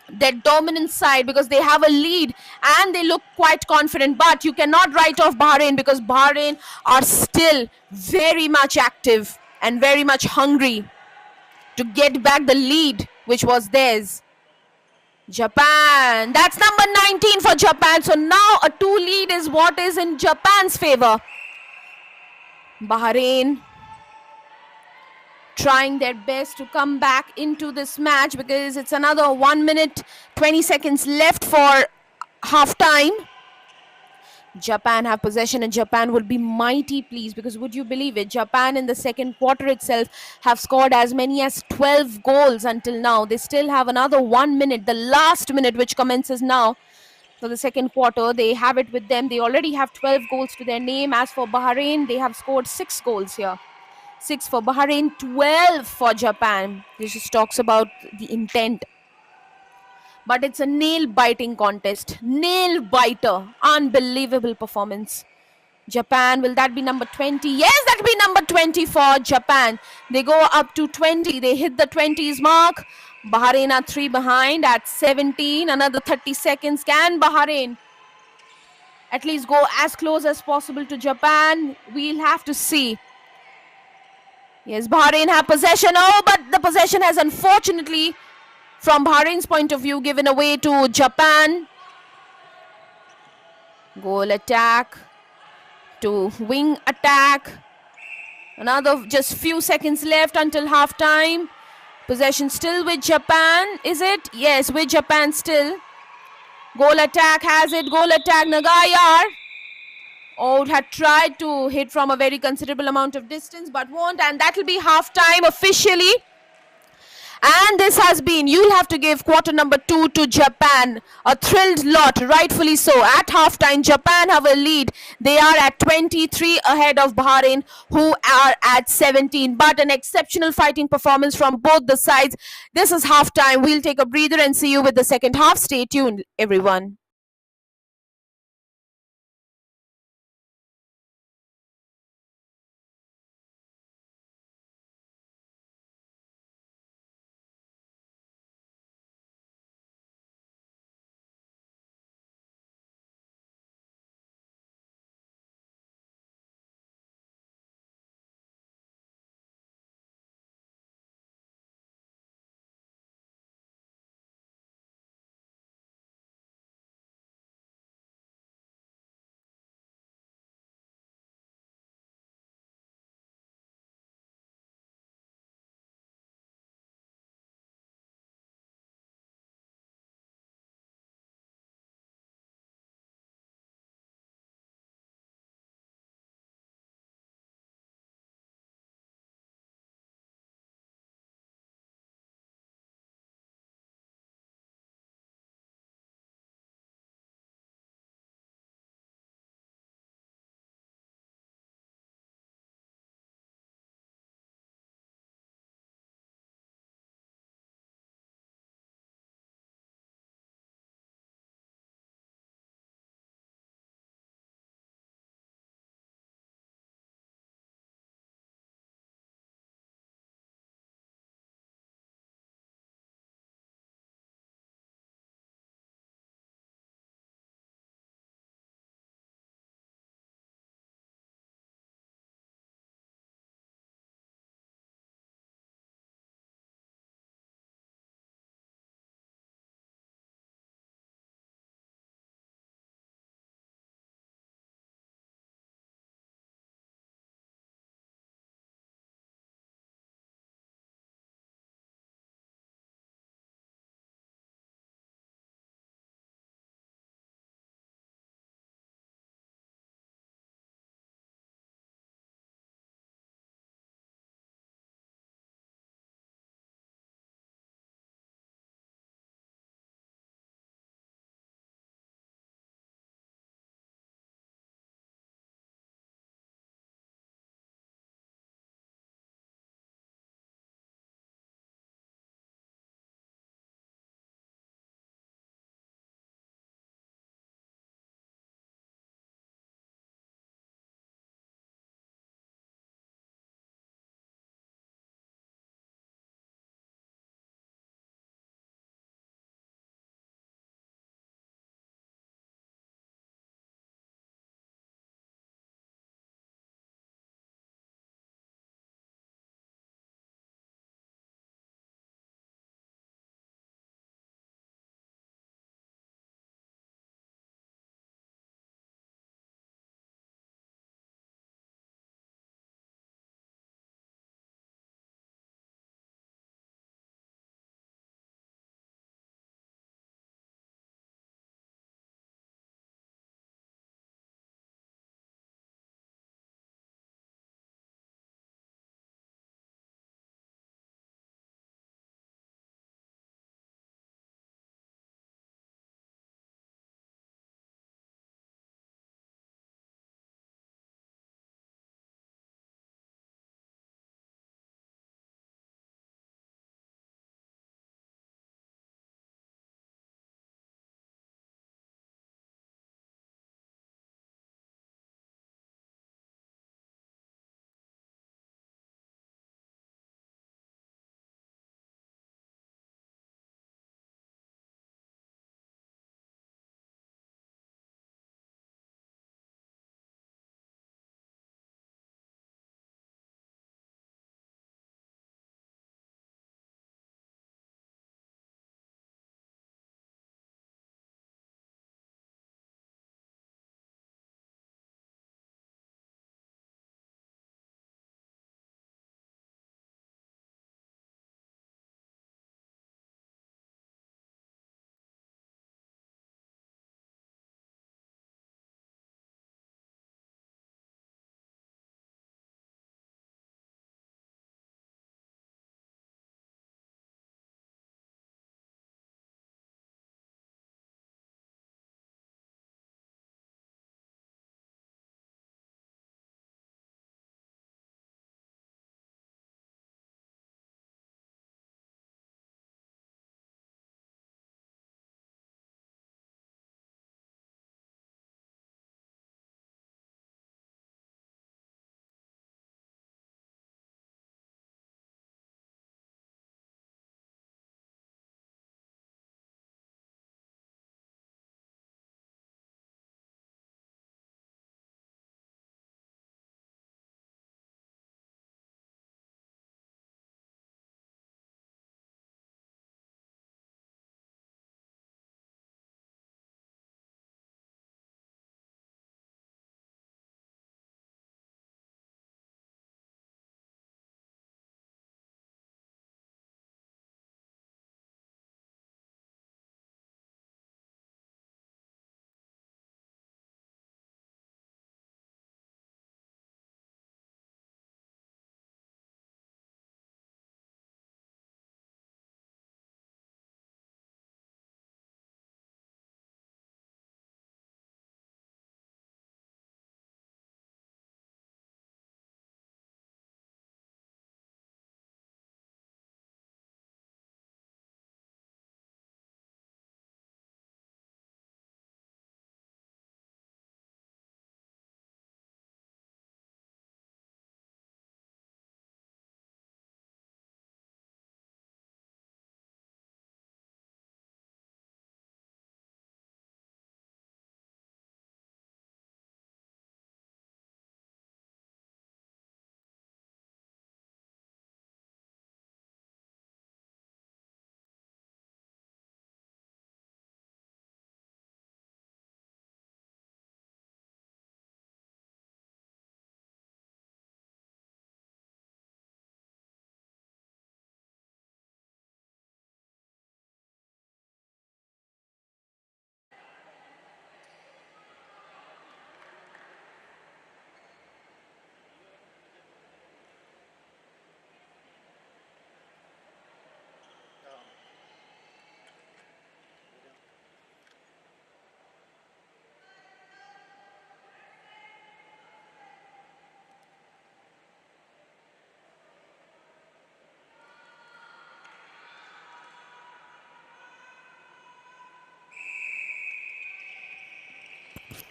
Speaker 1: their dominant side because they have a lead and they look quite confident. But you cannot write off Bahrain because Bahrain are still very much active and very much hungry to get back the lead which was theirs. Japan, that's number 19 for Japan. So now a 2 lead is what is in Japan's favor. Bahrain trying their best to come back into this match because it's another 1 minute 20 seconds left for half time. Japan have possession and Japan will be mighty pleased because would you believe it, Japan in the second quarter itself have scored as many as 12 goals until now. They still have another 1 minute, the last minute which commences now, for the second quarter. They have it with them. They already have 12 goals to their name. As for Bahrain, they have scored 6 goals here. 6 for Bahrain, 12 for Japan. This just talks about the intent. But it's a nail biting contest. Nail biter. Unbelievable performance. Japan, will that be number 20? Yes, that will be number 20 for Japan. They go up to 20. They hit the 20s mark. Bahrain are 3 behind at 17. Another 30 seconds. Can Bahrain at least go as close as possible to Japan? We'll have to see. Yes, Bahrain have possession. Oh, but the possession has unfortunately, from Bahrain's point of view, given away to Japan. Goal attack to wing attack. Another just few seconds left until half time. Possession still with Japan. Is it? Yes, with Japan still. Goal attack has it. Goal attack. Nagayar. Oh, had tried to hit from a very considerable amount of distance but won't. And that will be half time officially. And this has been, you'll have to give quarter number 2 to Japan. A thrilled lot, rightfully so. At halftime, Japan have a lead. They are at 23 ahead of Bahrain, who are at 17. But an exceptional fighting performance from both the sides. This is halftime. We'll take a breather and see you with the second half. Stay tuned, everyone.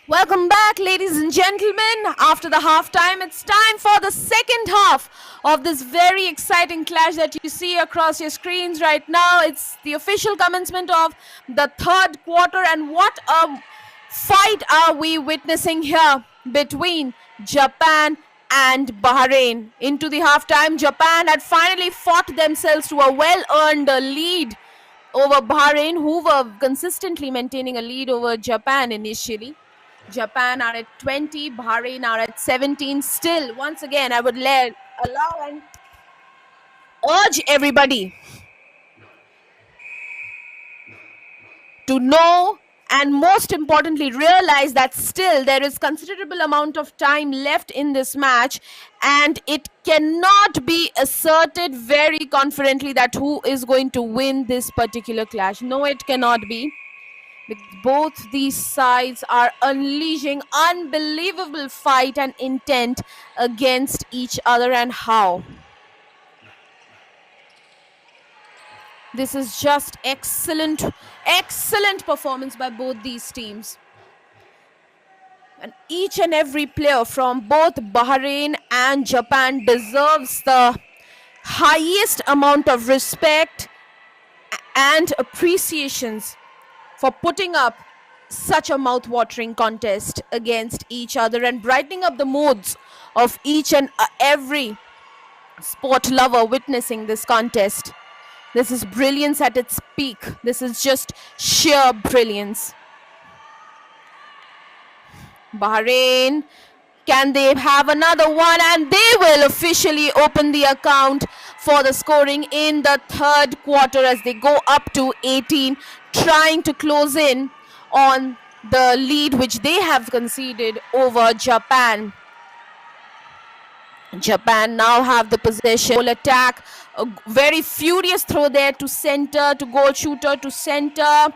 Speaker 1: Welcome back, ladies and gentlemen. After the halftime, it's time for the second half of this very exciting clash that you see across your screens right now. It's the official commencement of the third quarter, and what a fight are we witnessing here between Japan and Bahrain. Into the halftime, Japan had finally fought themselves to a well-earned lead over Bahrain, who were consistently maintaining a lead over Japan initially. Japan are at 20, Bahrain are at 17. Still, once again, I would allow and urge everybody to know and most importantly realize that still there is considerable amount of time left in this match, and it cannot be asserted very confidently that who is going to win this particular clash. No, it cannot be. Both these sides are unleashing unbelievable fight and intent against each other. And how? This is just excellent performance by both these teams. And each and every player from both Bahrain and Japan deserves the highest amount of respect and appreciations for putting up such a mouth-watering contest against each other and brightening up the moods of each and every sport lover witnessing this contest. This is brilliance at its peak. This is just sheer brilliance. Bahrain, can they have another one? And they will officially open the account for the scoring in the third quarter as they go up to 18, trying to close in on the lead which they have conceded over Japan. Japan now have the possession. Goal attack, a very furious throw there to center, to goal shooter, to center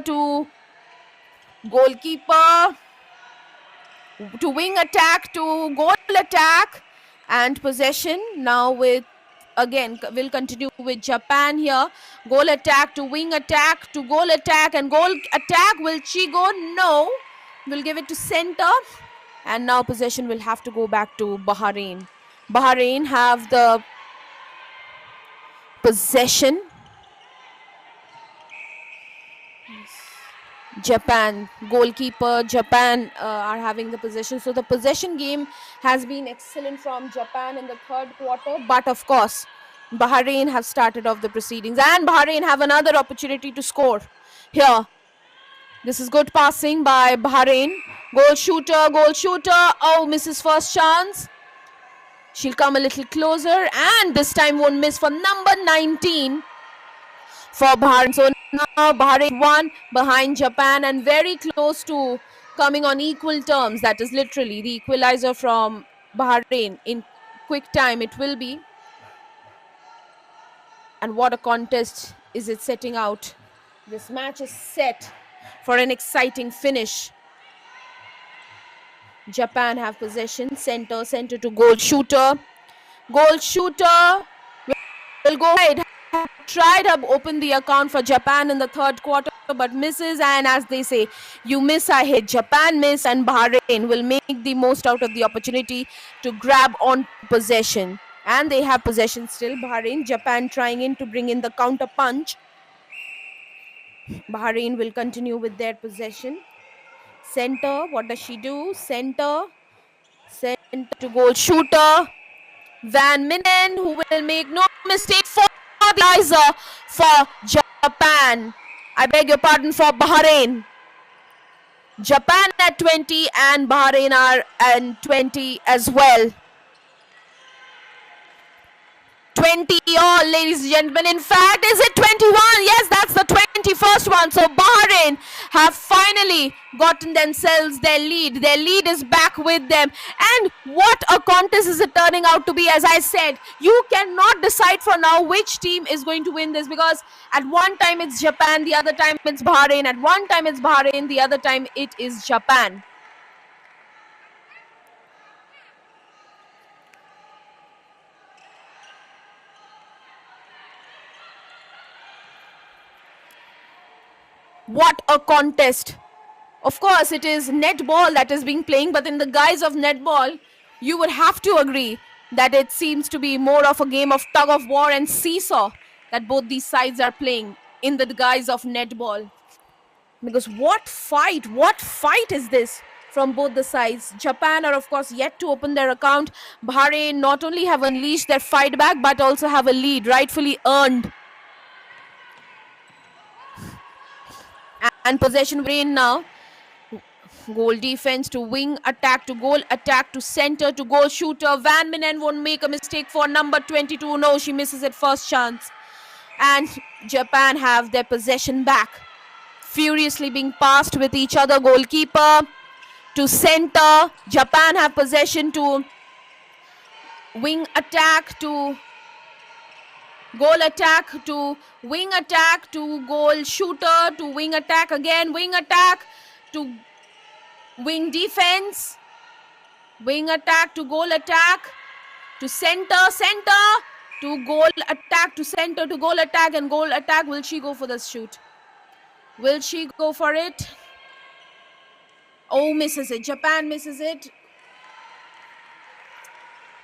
Speaker 1: to goalkeeper, to wing attack, to goal attack, and possession now with, again, will continue with Japan here. Goal attack to wing attack to goal attack, and goal attack. Will Chigo? No. Will give it to center. And now possession will have to go back to Bahrain. Bahrain have the possession. Japan, goalkeeper, Japan are having the possession. So the possession game has been excellent from Japan in the third quarter. But of course, Bahrain have started off the proceedings. And Bahrain have another opportunity to score here. This is good passing by Bahrain. Goal shooter. Oh, misses first chance. She'll come a little closer. And this time won't miss for number 19 for Bahrain. So now Bahrain 1 behind Japan and very close to coming on equal terms. That is literally the equalizer from Bahrain. In quick time it will be. And what a contest is it setting out. This match is set for an exciting finish. Japan have possession. Center to goal shooter. Goal shooter will go ahead. Tried to open the account for Japan in the third quarter but misses, and as they say, you miss, I hit. Japan miss, and Bahrain will make the most out of the opportunity to grab on possession. And they have possession still. Bahrain, Japan trying in to bring in the counter punch. Bahrain will continue with their possession. Center, what does she do? Center to goal shooter. Van Minen, who will make no mistake for the equalizer for Japan. I beg your pardon, for Bahrain. Japan at 20 and Bahrain are at 20 as well. 20 all, ladies and gentlemen. In fact, is it 21? Yes, that's the 21st one. So Bahrain have finally gotten themselves their lead. Their lead is back with them. And what a contest is it turning out to be. As I said, you cannot decide for now which team is going to win this, because at one time it's Japan, the other time it's Bahrain. At one time it's Bahrain, the other time it is Japan. What a contest Of course, it is netball that is being playing, but in the guise of netball, you would have to agree that it seems to be more of a game of tug of war and seesaw that both these sides are playing in the guise of netball. Because what fight is this from both the sides? Japan are, of course, yet to open their account. Bahrain not only have unleashed their fight back, but also have a lead, rightfully earned. And possession Bahrain now. Goal defense to wing attack to goal attack to center to goal shooter. Van Minen won't make a mistake for number 22. No, she misses it first chance. And Japan have their possession back. Furiously being passed with each other. Goalkeeper to center. Japan have possession to wing attack to goal attack to wing attack to goal shooter to wing attack again. Wing attack to wing defense, wing attack to goal attack, to center to goal attack, to center to goal attack, and goal attack. Will she go for the shoot? Will she go for it? Oh, misses it. Japan misses it.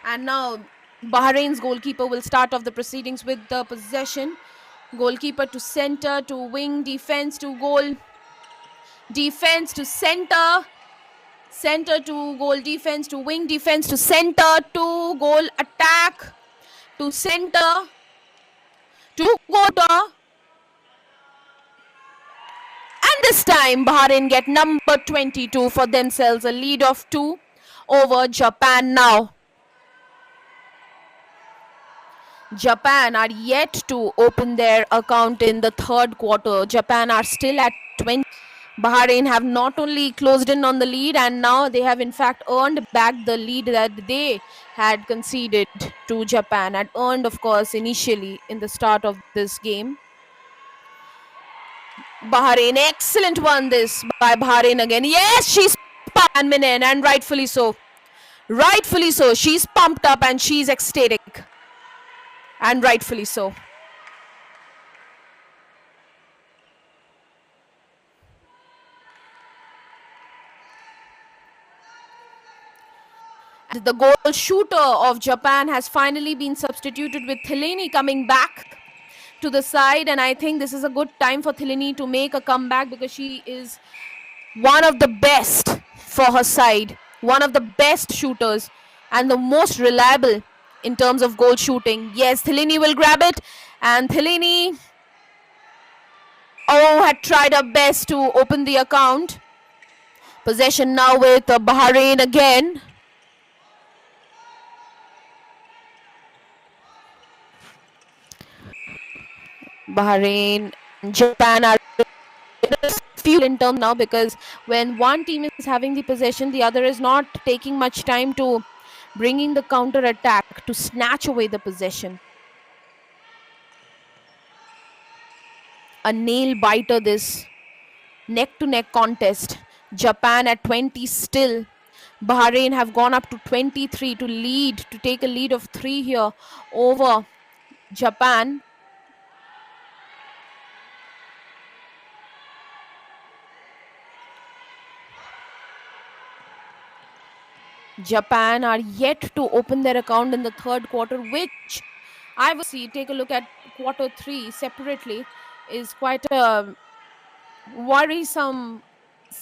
Speaker 1: And now Bahrain's goalkeeper will start off the proceedings with the possession. Goalkeeper to center, to wing, defense to goal, defense to center, center to goal, defense to wing, defense to center, to goal attack, to center, to goal. And this time Bahrain get number 22 for themselves, a lead of 2 over Japan now. Japan are yet to open their account in the third quarter. Japan are still at 20. Bahrain have not only closed in on the lead, and now they have in fact earned back the lead that they had conceded to Japan, had earned, of course, initially in the start of this game. Bahrain, excellent one this by Bahrain again. Yes, she's Van Minen, and rightfully so. Rightfully so. She's pumped up and she's ecstatic. And rightfully so. The goal shooter of Japan has finally been substituted with Thilini coming back to the side, and I think this is a good time for Thilini to make a comeback because she is one of the best for her side, one of the best shooters and the most reliable in terms of goal shooting. Yes, Thilini will grab it, and Thilini had tried her best to open the account. Possession now with Bahrain again. Bahrain, Japan are few in terms now, because when one team is having the possession, the other is not taking much time to bringing the counter attack to snatch away the possession. A nail biter, this neck to neck contest. Japan at 20 still. Bahrain have gone up to 23 to lead, to take a lead of 3 here over Japan. Japan are yet to open their account in the third quarter, which I will see, take a look at quarter 3 separately, is quite a worrisome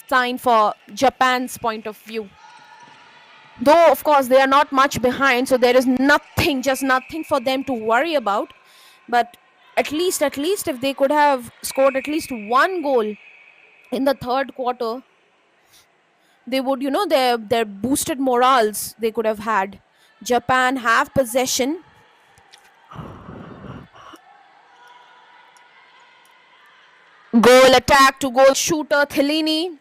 Speaker 1: sign for Japan's point of view. Though, of course, they are not much behind, so there is nothing, just nothing for them to worry about. But at least if they could have scored at least 1 goal in the third quarter, they would, their boosted morals they could have had. Japan have possession. Goal attack to goal shooter Thilini.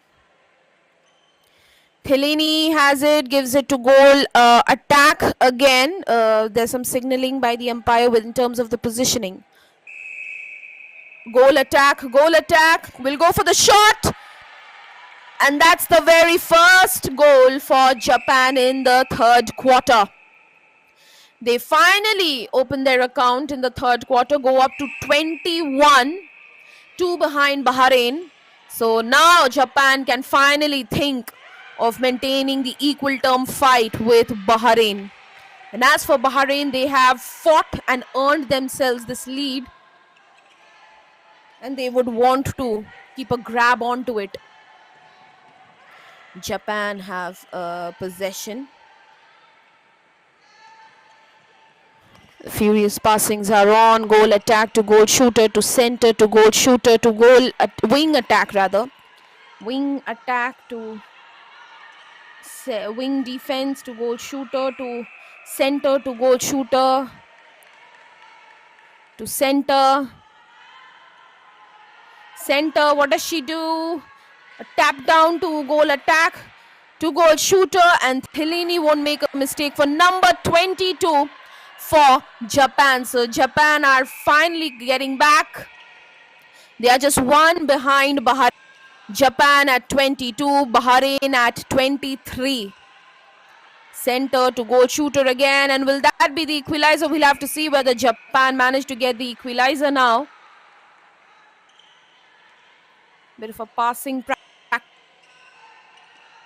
Speaker 1: Thilini has it, gives it to goal attack again. There's some signaling by the umpire in terms of the positioning. Goal attack, will go for the shot. And that's the very first goal for Japan in the third quarter. They finally open their account in the third quarter, go up to 21, 2 behind Bahrain. So now Japan can finally think of maintaining the equal term fight with Bahrain. And as for Bahrain, they have fought and earned themselves this lead, and they would want to keep a grab onto it. Japan have possession. Furious passings are on. Goal attack to goal shooter to center to goal shooter to goal wing attack rather. Wing attack to wing defense to goal shooter to center to goal shooter to center. Center, what does she do? A tap down to goal attack to goal shooter, and Thelini won't make a mistake for number 22 for Japan. So Japan are finally getting back. They are just one behind Bahrain. Japan at 22, Bahrain at 23. Center to goal shooter again, and will that be the equalizer? We'll have to see whether Japan managed to get the equalizer now. Bit of a passing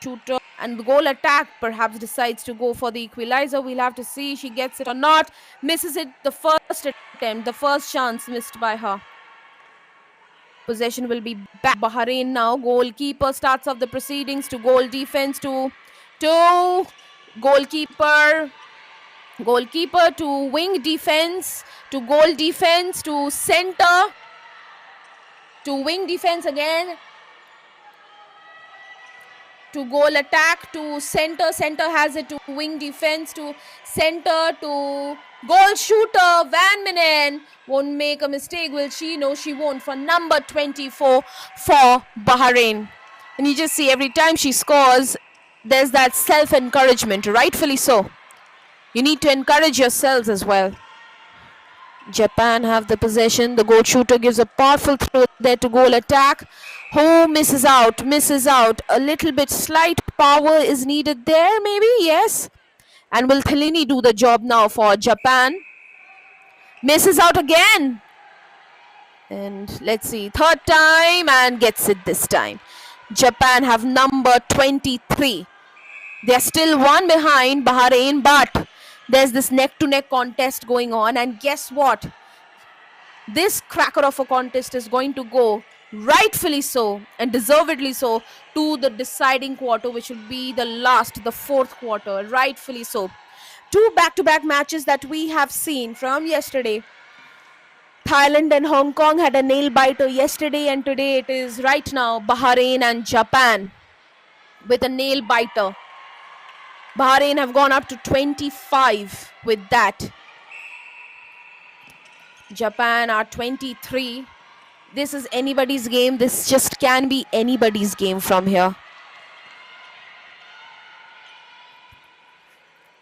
Speaker 1: shooter, and the goal attack perhaps decides to go for the equalizer. We'll have to see she gets it or not. Misses it the first attempt, the first chance missed by her. Possession will be back. Bahrain now. Goalkeeper starts off the proceedings to goal defense to goalkeeper. Goalkeeper to wing defense to goal defense to center to wing defense again to goal attack to center. Center has it to wing defense to center to goal shooter. Van Minen won't make a mistake, will she? No, she won't, for number 24 for Bahrain. And you just see every time she scores, there's that self-encouragement, rightfully so. You need to encourage yourselves as well. Japan have the possession. The goal shooter gives a powerful throw there to goal attack. Who misses out? Misses out. A little bit slight power is needed there, maybe, yes. And will Thelini do the job now for Japan? Misses out again. And let's see, third time, and gets it this time. Japan have number 23. They're still one behind Bahrain, but there's this neck-to-neck contest going on, and guess what? This cracker of a contest is going to go, rightfully so and deservedly so, to the deciding quarter, which will be the last, the fourth quarter, rightfully so. Two back-to-back matches that we have seen from yesterday. Thailand and Hong Kong had a nail-biter yesterday, and today it is right now Bahrain and Japan with a nail-biter. Bahrain have gone up to 25 with that. Japan are 23. This is anybody's game. This just can be anybody's game from here.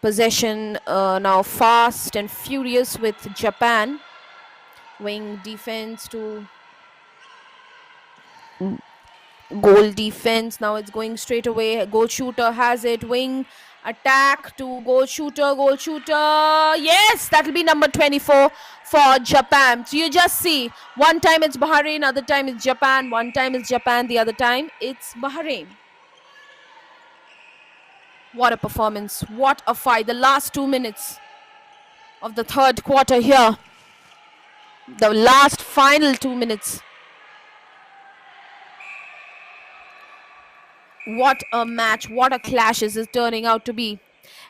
Speaker 1: Possession now fast and furious with Japan. Wing defense to goal defense. Now it's going straight away. Goal shooter has it. Wing attack to goal shooter. Goal shooter. Yes, that'll be number 24 for Japan. So you just see, one time it's Bahrain, other time it's Japan. One time it's Japan, the other time it's Bahrain. What a performance. What a fight. The last 2 minutes of the third quarter here. The last final 2 minutes. What a match, what a clash is it turning out to be.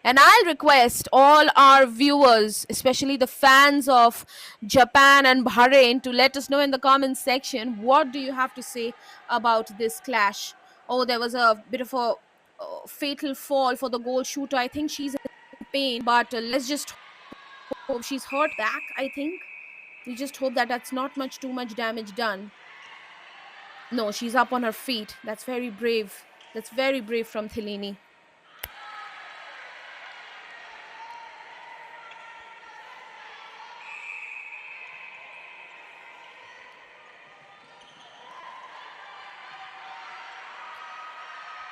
Speaker 1: And I'll request all our viewers, especially the fans of Japan and Bahrain, to let us know in the comments section, what do you have to say about this clash? Oh, there was a bit of a fatal fall for the goal shooter. I think she's in pain, but let's just hope she's hurt back, I think. We just hope that that's not too much damage done. No, she's up on her feet. That's very brave. That's very brave from Thelini.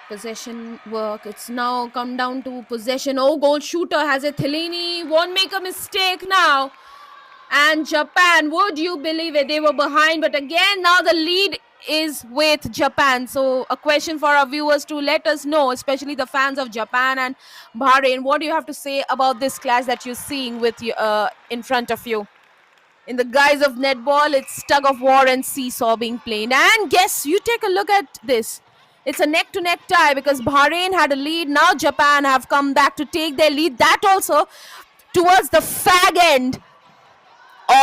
Speaker 1: Possession work. It's now come down to possession. Oh, goal shooter has it. Thelini won't make a mistake now. And Japan, would you believe it? They were behind, but again, now the lead is with Japan. So, a question for our viewers to let us know, especially the fans of Japan and Bahrain, what do you have to say about this clash that you're seeing with you in front of you? In the guise of netball, it's tug of war and seesaw being played. And guess, you take a look at this. It's a neck to neck tie because Bahrain had a lead. Now Japan have come back to take their lead. That also towards the fag end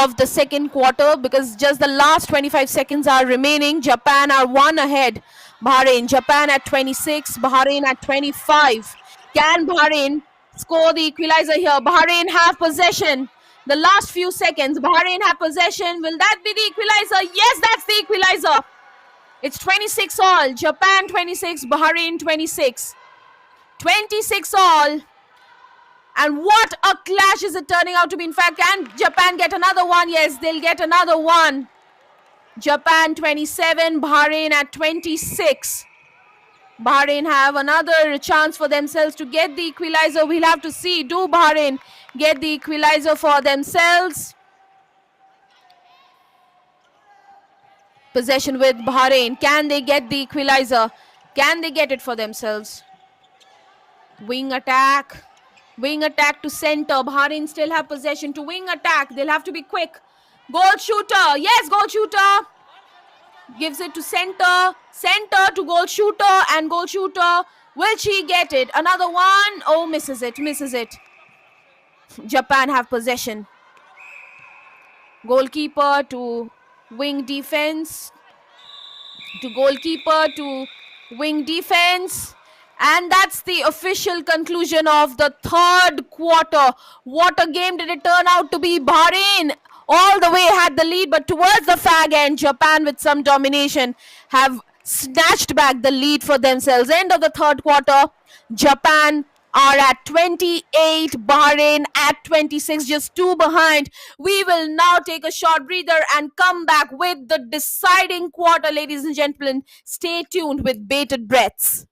Speaker 1: of the second quarter because just the last 25 seconds are remaining. Japan are one ahead. Bahrain, Japan at 26, Bahrain at 25. Can Bahrain score the equalizer here? Bahrain have possession. The last few seconds, Bahrain have possession. Will that be the equalizer? Yes, that's the equalizer. It's 26 all. Japan 26, Bahrain 26. 26 all. And what a clash is it turning out to be. In fact, can Japan get another one? Yes, they'll get another one. Japan 27, Bahrain at 26. Bahrain have another chance for themselves to get the equalizer. We'll have to see. Do Bahrain get the equalizer for themselves? Possession with Bahrain. Can they get the equalizer? Can they get it for themselves? Wing attack. Wing attack to center. Bahrain still have possession to wing attack. They'll have to be quick. Goal shooter. Yes, goal shooter. Gives it to center. Center to goal shooter. And goal shooter. Will she get it? Another one. Oh, misses it. Misses it. Japan have possession. Goalkeeper to wing defense. To goalkeeper to wing defense. And that's the official conclusion of the third quarter. What a game did it turn out to be. Bahrain all the way had the lead, but towards the fag end, Japan with some domination have snatched back the lead for themselves. End of the third quarter, Japan are at 28, Bahrain at 26, just two behind. We will now take a short breather and come back with the deciding quarter, ladies and gentlemen. Stay tuned with bated breaths.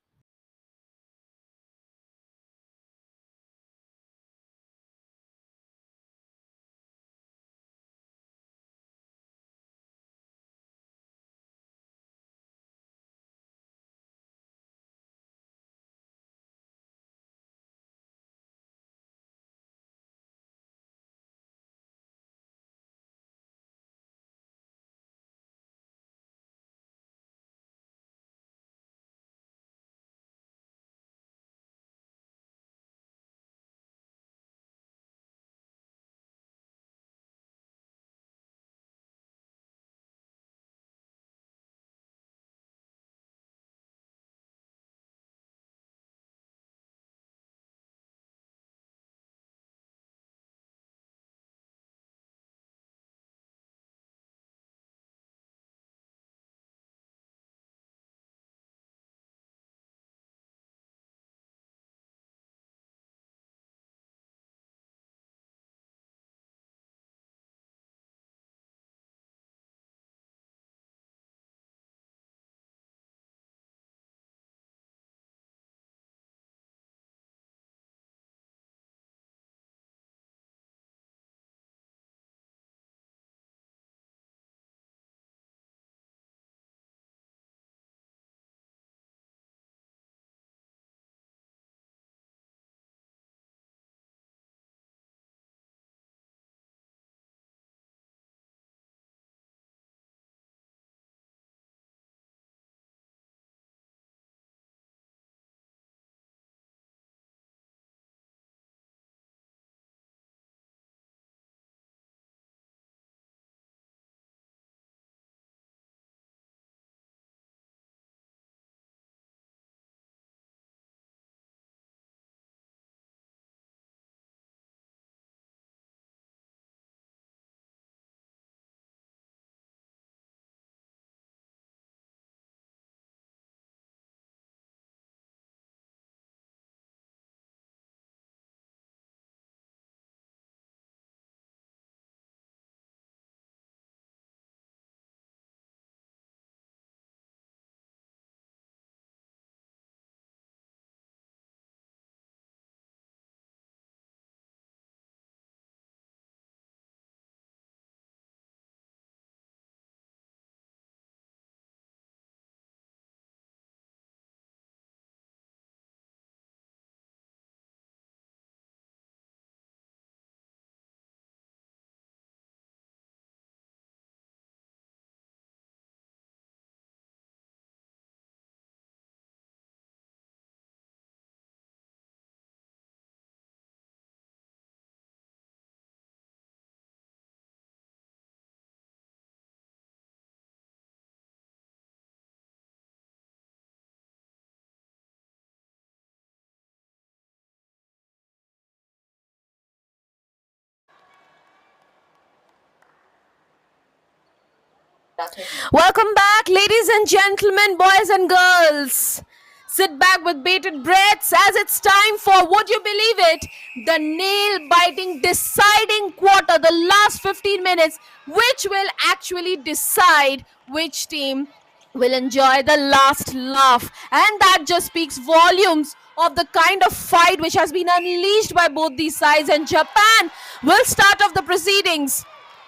Speaker 1: Welcome back, ladies and gentlemen, boys and girls. Sit back with bated breaths as it's time for, would you believe it, the nail-biting, deciding quarter, the last 15 minutes, which will actually decide which team will enjoy the last laugh. And that just speaks volumes of the kind of fight which has been unleashed by both these sides. And Japan will start off the proceedings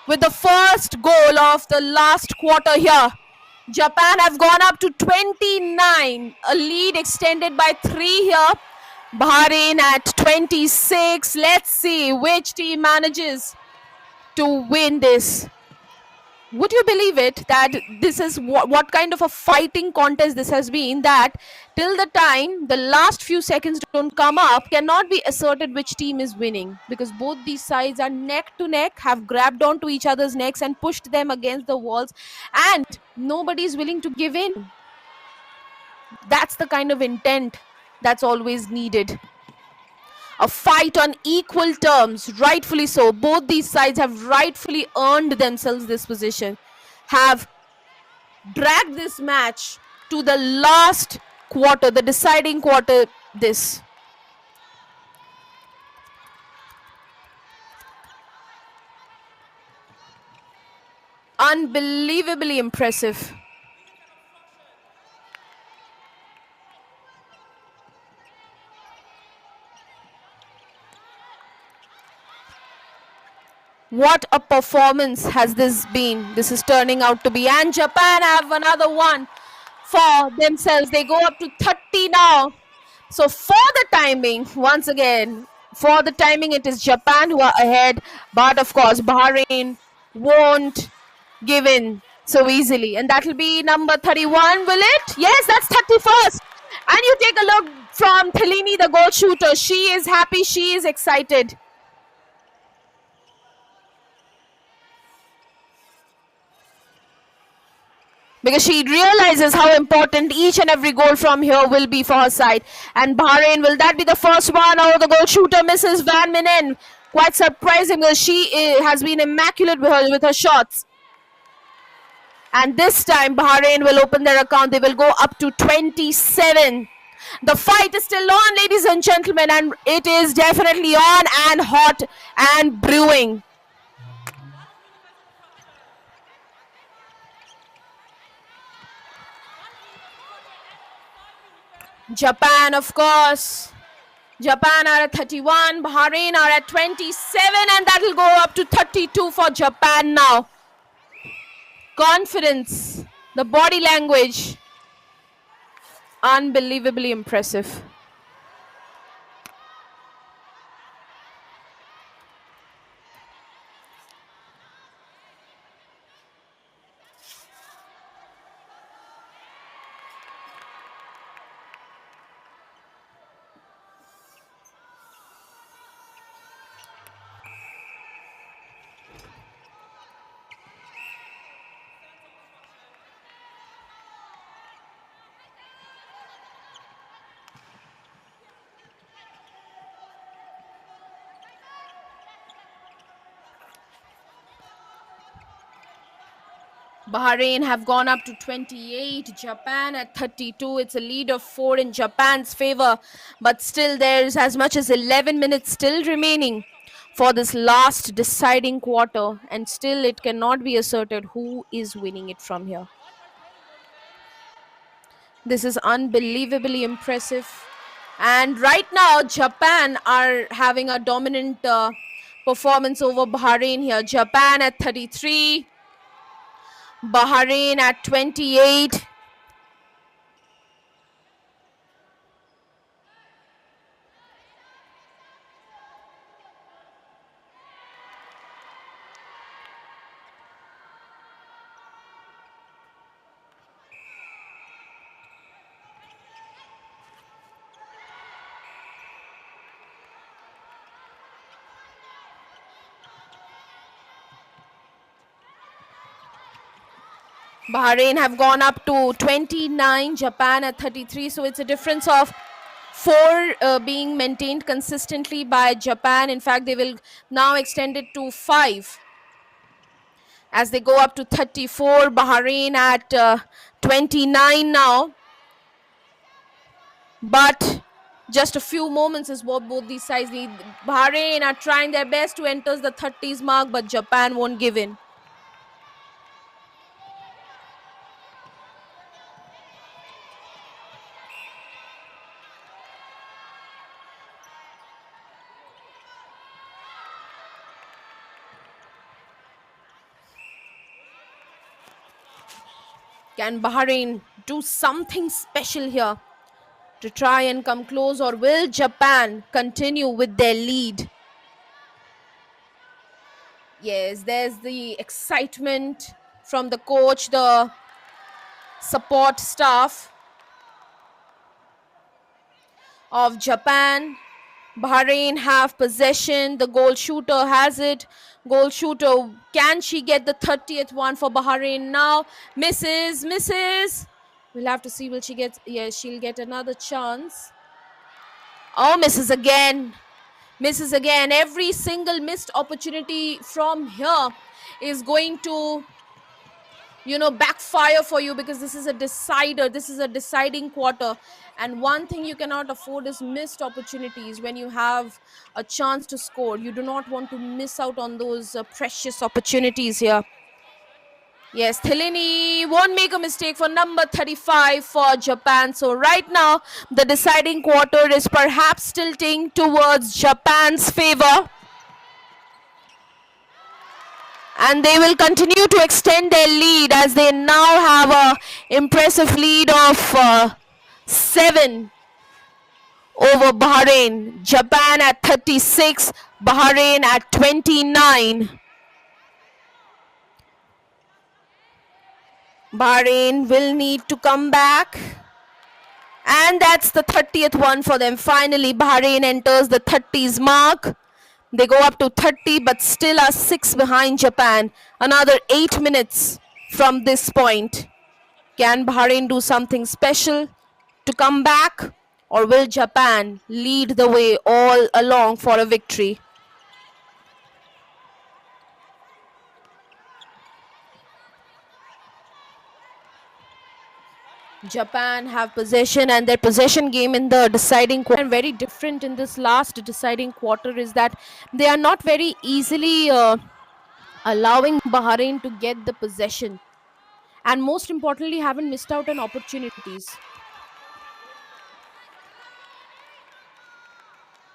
Speaker 1: with the first goal of the last quarter here. Japan have gone up to 29, a lead extended by 3 here. Bahrain at 26. Let's see which team manages to win this. Would you believe it that this is what kind of a fighting contest this has been, that till the time the last few seconds don't come up, cannot be asserted which team is winning, because both these sides are neck to neck, have grabbed onto each other's necks and pushed them against the walls, and nobody is willing to give in. That's the kind of intent that's always needed. A fight on equal terms, rightfully so. Both these sides have rightfully earned themselves this position, have dragged this match to the last quarter, the deciding quarter. This unbelievably impressive. What a performance has this been. This is turning out to be. And Japan have another one for themselves. They go up to 30 now. So for the timing, once again, for the timing, it is Japan who are ahead. But of course, Bahrain won't give in so easily. And that will be number 31, will it? Yes, that's 31st. And you take a look from Thelini, the goal shooter. She is happy. She is excited. Because she realizes how important each and every goal from here will be for her side. And Bahrain, will that be the first one? Oh, the goal shooter misses. Van Minen. Quite surprising, because she has been immaculate with her shots. And this time, Bahrain will open their account. They will go up to 27. The fight is still on, ladies and gentlemen, and it is definitely on and hot and brewing. Japan, of course. Japan are at 31, Bahrain are at 27, and that will go up to 32 for Japan now. Confidence, the body language, unbelievably impressive. Bahrain have gone up to 28, Japan at 32. It's a lead of 4 in Japan's favor, but still there's as much as 11 minutes still remaining for this last deciding quarter, and still it cannot be asserted who is winning it from here. This is unbelievably impressive. And right now, Japan are having a dominant performance over Bahrain here. Japan at 33. Bahrain at 28. Bahrain have gone up to 29, Japan at 33. So it's a difference of 4 being maintained consistently by Japan. In fact, they will now extend it to 5. as they go up to 34. Bahrain at 29 now. But just a few moments is what both these sides need. Bahrain are trying their best to enter the 30s mark, but Japan won't give in. Can Bahrain do something special here to try and come close, or will Japan continue with their lead? Yes, there's the excitement from the coach, the support staff of Japan. Bahrain have possession. The goal shooter has it. Goal shooter, can she get the 30th one for Bahrain now? Misses. We'll have to see, will she get, yes, she'll get another chance. Oh, misses again. Every single missed opportunity from here is going to, backfire for you, because this is a decider. This is a deciding quarter. And one thing you cannot afford is missed opportunities. When you have a chance to score, you do not want to miss out on those precious opportunities here. Yes, Thelini won't make a mistake for number 35 for Japan. So right now, the deciding quarter is perhaps tilting towards Japan's favor. And they will continue to extend their lead as they now have an impressive lead of 7 over Bahrain. Japan at 36, Bahrain at 29. Bahrain will need to come back. And that's the 30th one for them. Finally, Bahrain enters the 30s mark. They go up to 30, but still are 6 behind Japan. Another 8 minutes from this point. Can Bahrain do something special to come back? Or will Japan lead the way all along for a victory? Japan have possession, and their possession game in the deciding quarter, and very different in this last deciding quarter, is that they are not very easily allowing Bahrain to get the possession, and most importantly haven't missed out on opportunities.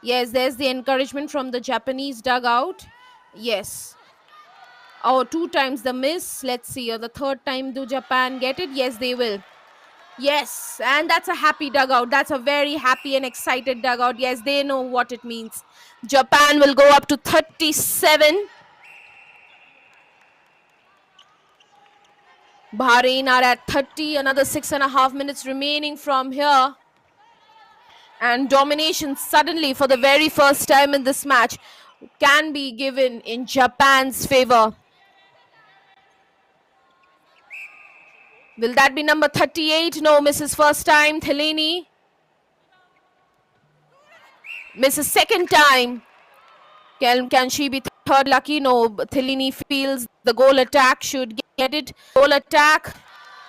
Speaker 1: Yes, there's the encouragement from the Japanese dugout. Yes. Oh, 2 times the miss. Let's see, the 3rd time do Japan get it? Yes, they will. Yes, and that's a happy dugout. That's a very happy and excited dugout. Yes, they know what it means. Japan will go up to 37. Bahrain are at 30. Another 6.5 minutes remaining from here. And domination suddenly, for the very first time in this match, can be given in Japan's favor. Will that be number 38? No, misses first time. Thelini misses second time. Can she be third lucky? No, Thelini feels the goal attack should get it. Goal attack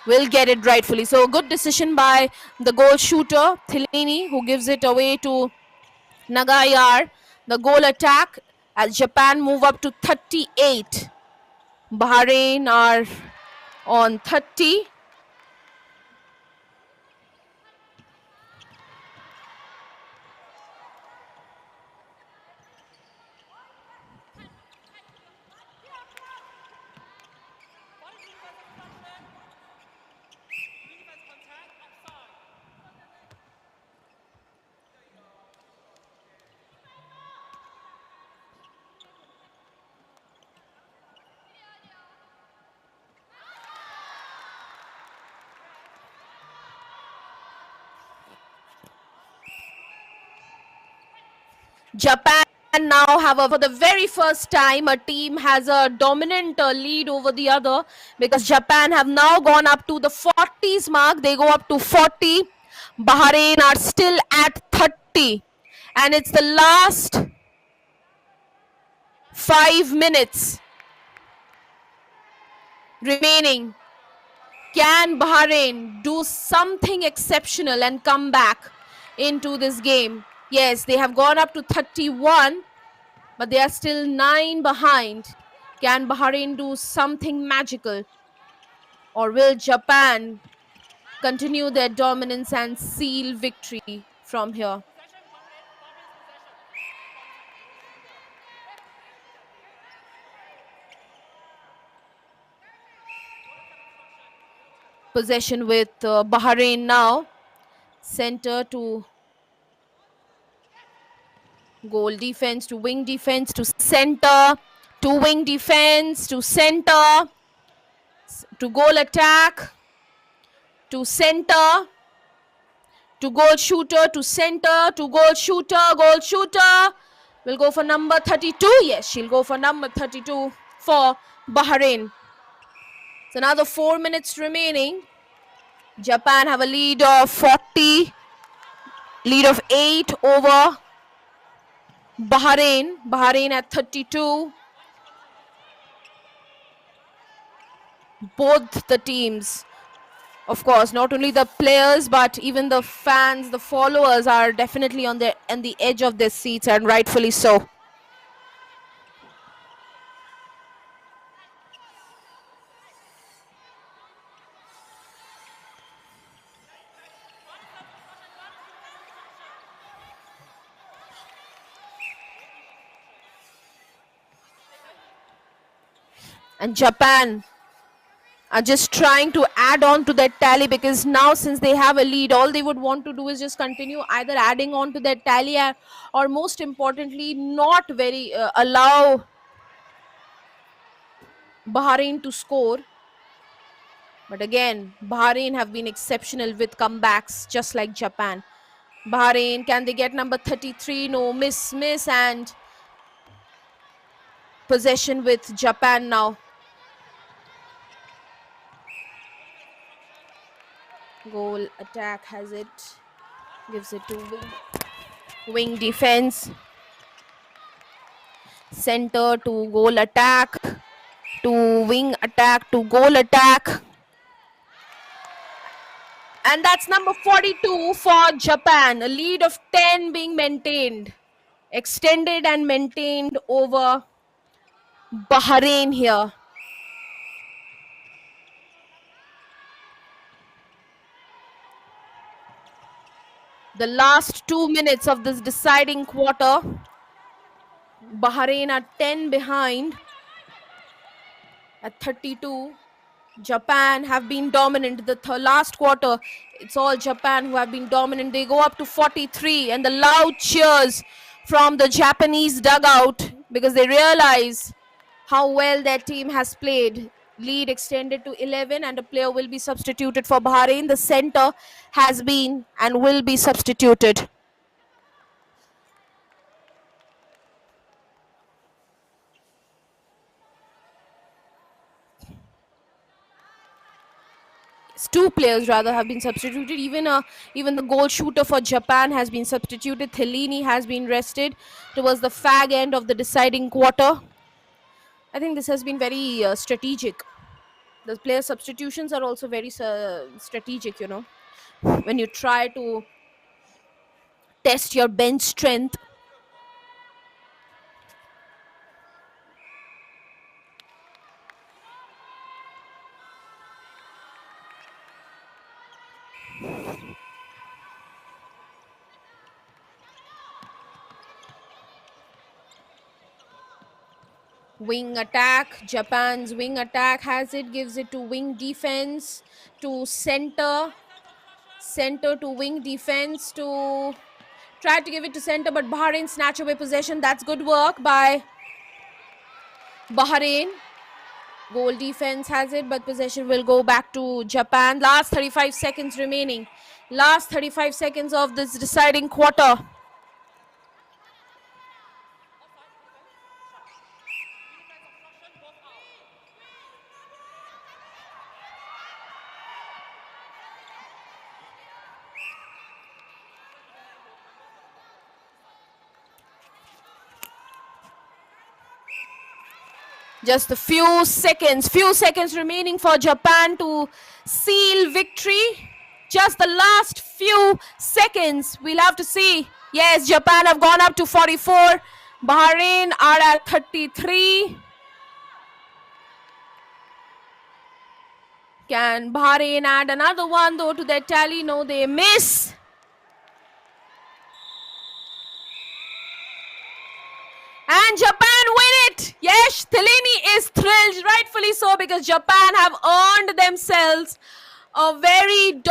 Speaker 1: will get it rightfully. So good decision by the goal shooter, Thelini, who gives it away to Nagayar. The goal attack as Japan move up to 38. Bahrain are on 30. Japan now have, for the very first time, a team has a dominant lead over the other, because Japan have now gone up to the 40s mark. They go up to 40. Bahrain are still at 30. And it's the last 5 minutes. remaining. Can Bahrain do something exceptional and come back into this game? Yes, they have gone up to 31, but they are still 9 behind. Can Bahrain do something magical? Or will Japan continue their dominance and seal victory from here? Possession with Bahrain now. Center to goal defense to wing defense to center to wing defense to center to goal attack to center to goal shooter to center to goal shooter. Goal shooter will go for number 32. Yes, she'll go for number 32 for Bahrain. So another 4 minutes remaining. Japan have a lead of 40, lead of 8 over Bahrain. Bahrain at 32. Both the teams, of course, not only the players but even the fans, the followers are definitely on the edge of their seats, and rightfully so. And Japan are just trying to add on to that tally, because now since they have a lead, all they would want to do is just continue either adding on to that tally or most importantly not very allow Bahrain to score. But again, Bahrain have been exceptional with comebacks just like Japan. Bahrain, can they get number 33? No, miss, and possession with Japan now. Goal attack has it, gives it to wing defense. Center to goal attack, to wing attack, to goal attack. And that's number 42 for Japan. A lead of 10 being maintained, extended and maintained over Bahrain here. The last 2 minutes of this deciding quarter. Bahrain are 10 behind at 32. Japan have been dominant. The last quarter, it's all Japan who have been dominant. They go up to 43, and the loud cheers from the Japanese dugout because they realize how well their team has played. Lead extended to 11, and a player will be substituted for Bahrain. The center has been and will be substituted. Two players rather have been substituted. Even the goal shooter for Japan has been substituted. Thelini has been rested towards the fag end of the deciding quarter. I think this has been very strategic. The player substitutions are also very strategic, when you try to test your bench strength. Wing attack, Japan's wing attack has it, gives it to wing defense, to center to wing defense, to try to give it to center, but Bahrain snatch away possession. That's good work by Bahrain. Goal defense has it, but possession will go back to Japan. Last 35 seconds remaining. Last 35 seconds of this deciding quarter. Just a few seconds remaining for Japan to seal victory. Just the last few seconds. We'll have to see. Yes, Japan have gone up to 44. Bahrain are at 33. Can Bahrain add another one though to their tally? No, they miss. And Japan win it. Yes, Thelini is thrilled, rightfully so, because Japan have earned themselves a very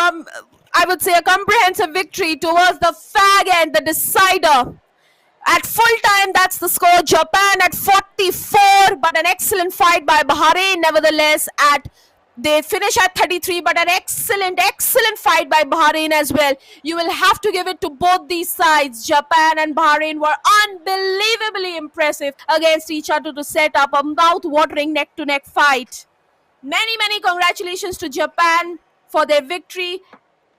Speaker 1: I would say a comprehensive victory towards the fag end, the decider. At full time, that's the score. Japan at 44, but an excellent fight by Bahrain nevertheless. They finish at 33, but an excellent fight by Bahrain as well. You will have to give it to both these sides. Japan and Bahrain were unbelievably impressive against each other to set up a mouth-watering neck-to-neck fight. Many congratulations to Japan for their victory.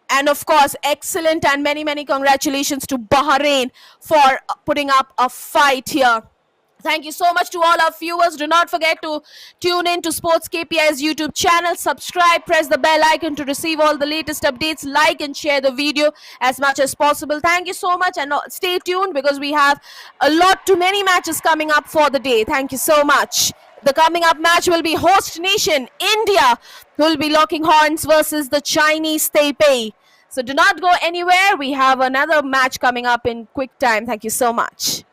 Speaker 1: And of course, excellent and many congratulations to Bahrain for putting up a fight here. Thank you so much to all our viewers. Do not forget to tune in to Sports KPI's YouTube channel. Subscribe, press the bell icon to receive all the latest updates. Like and share the video as much as possible. Thank you so much, and stay tuned because we have many matches coming up for the day. Thank you so much. The coming up match will be host nation India, who will be locking horns versus the Chinese Taipei. So do not go anywhere. We have another match coming up in quick time. Thank you so much.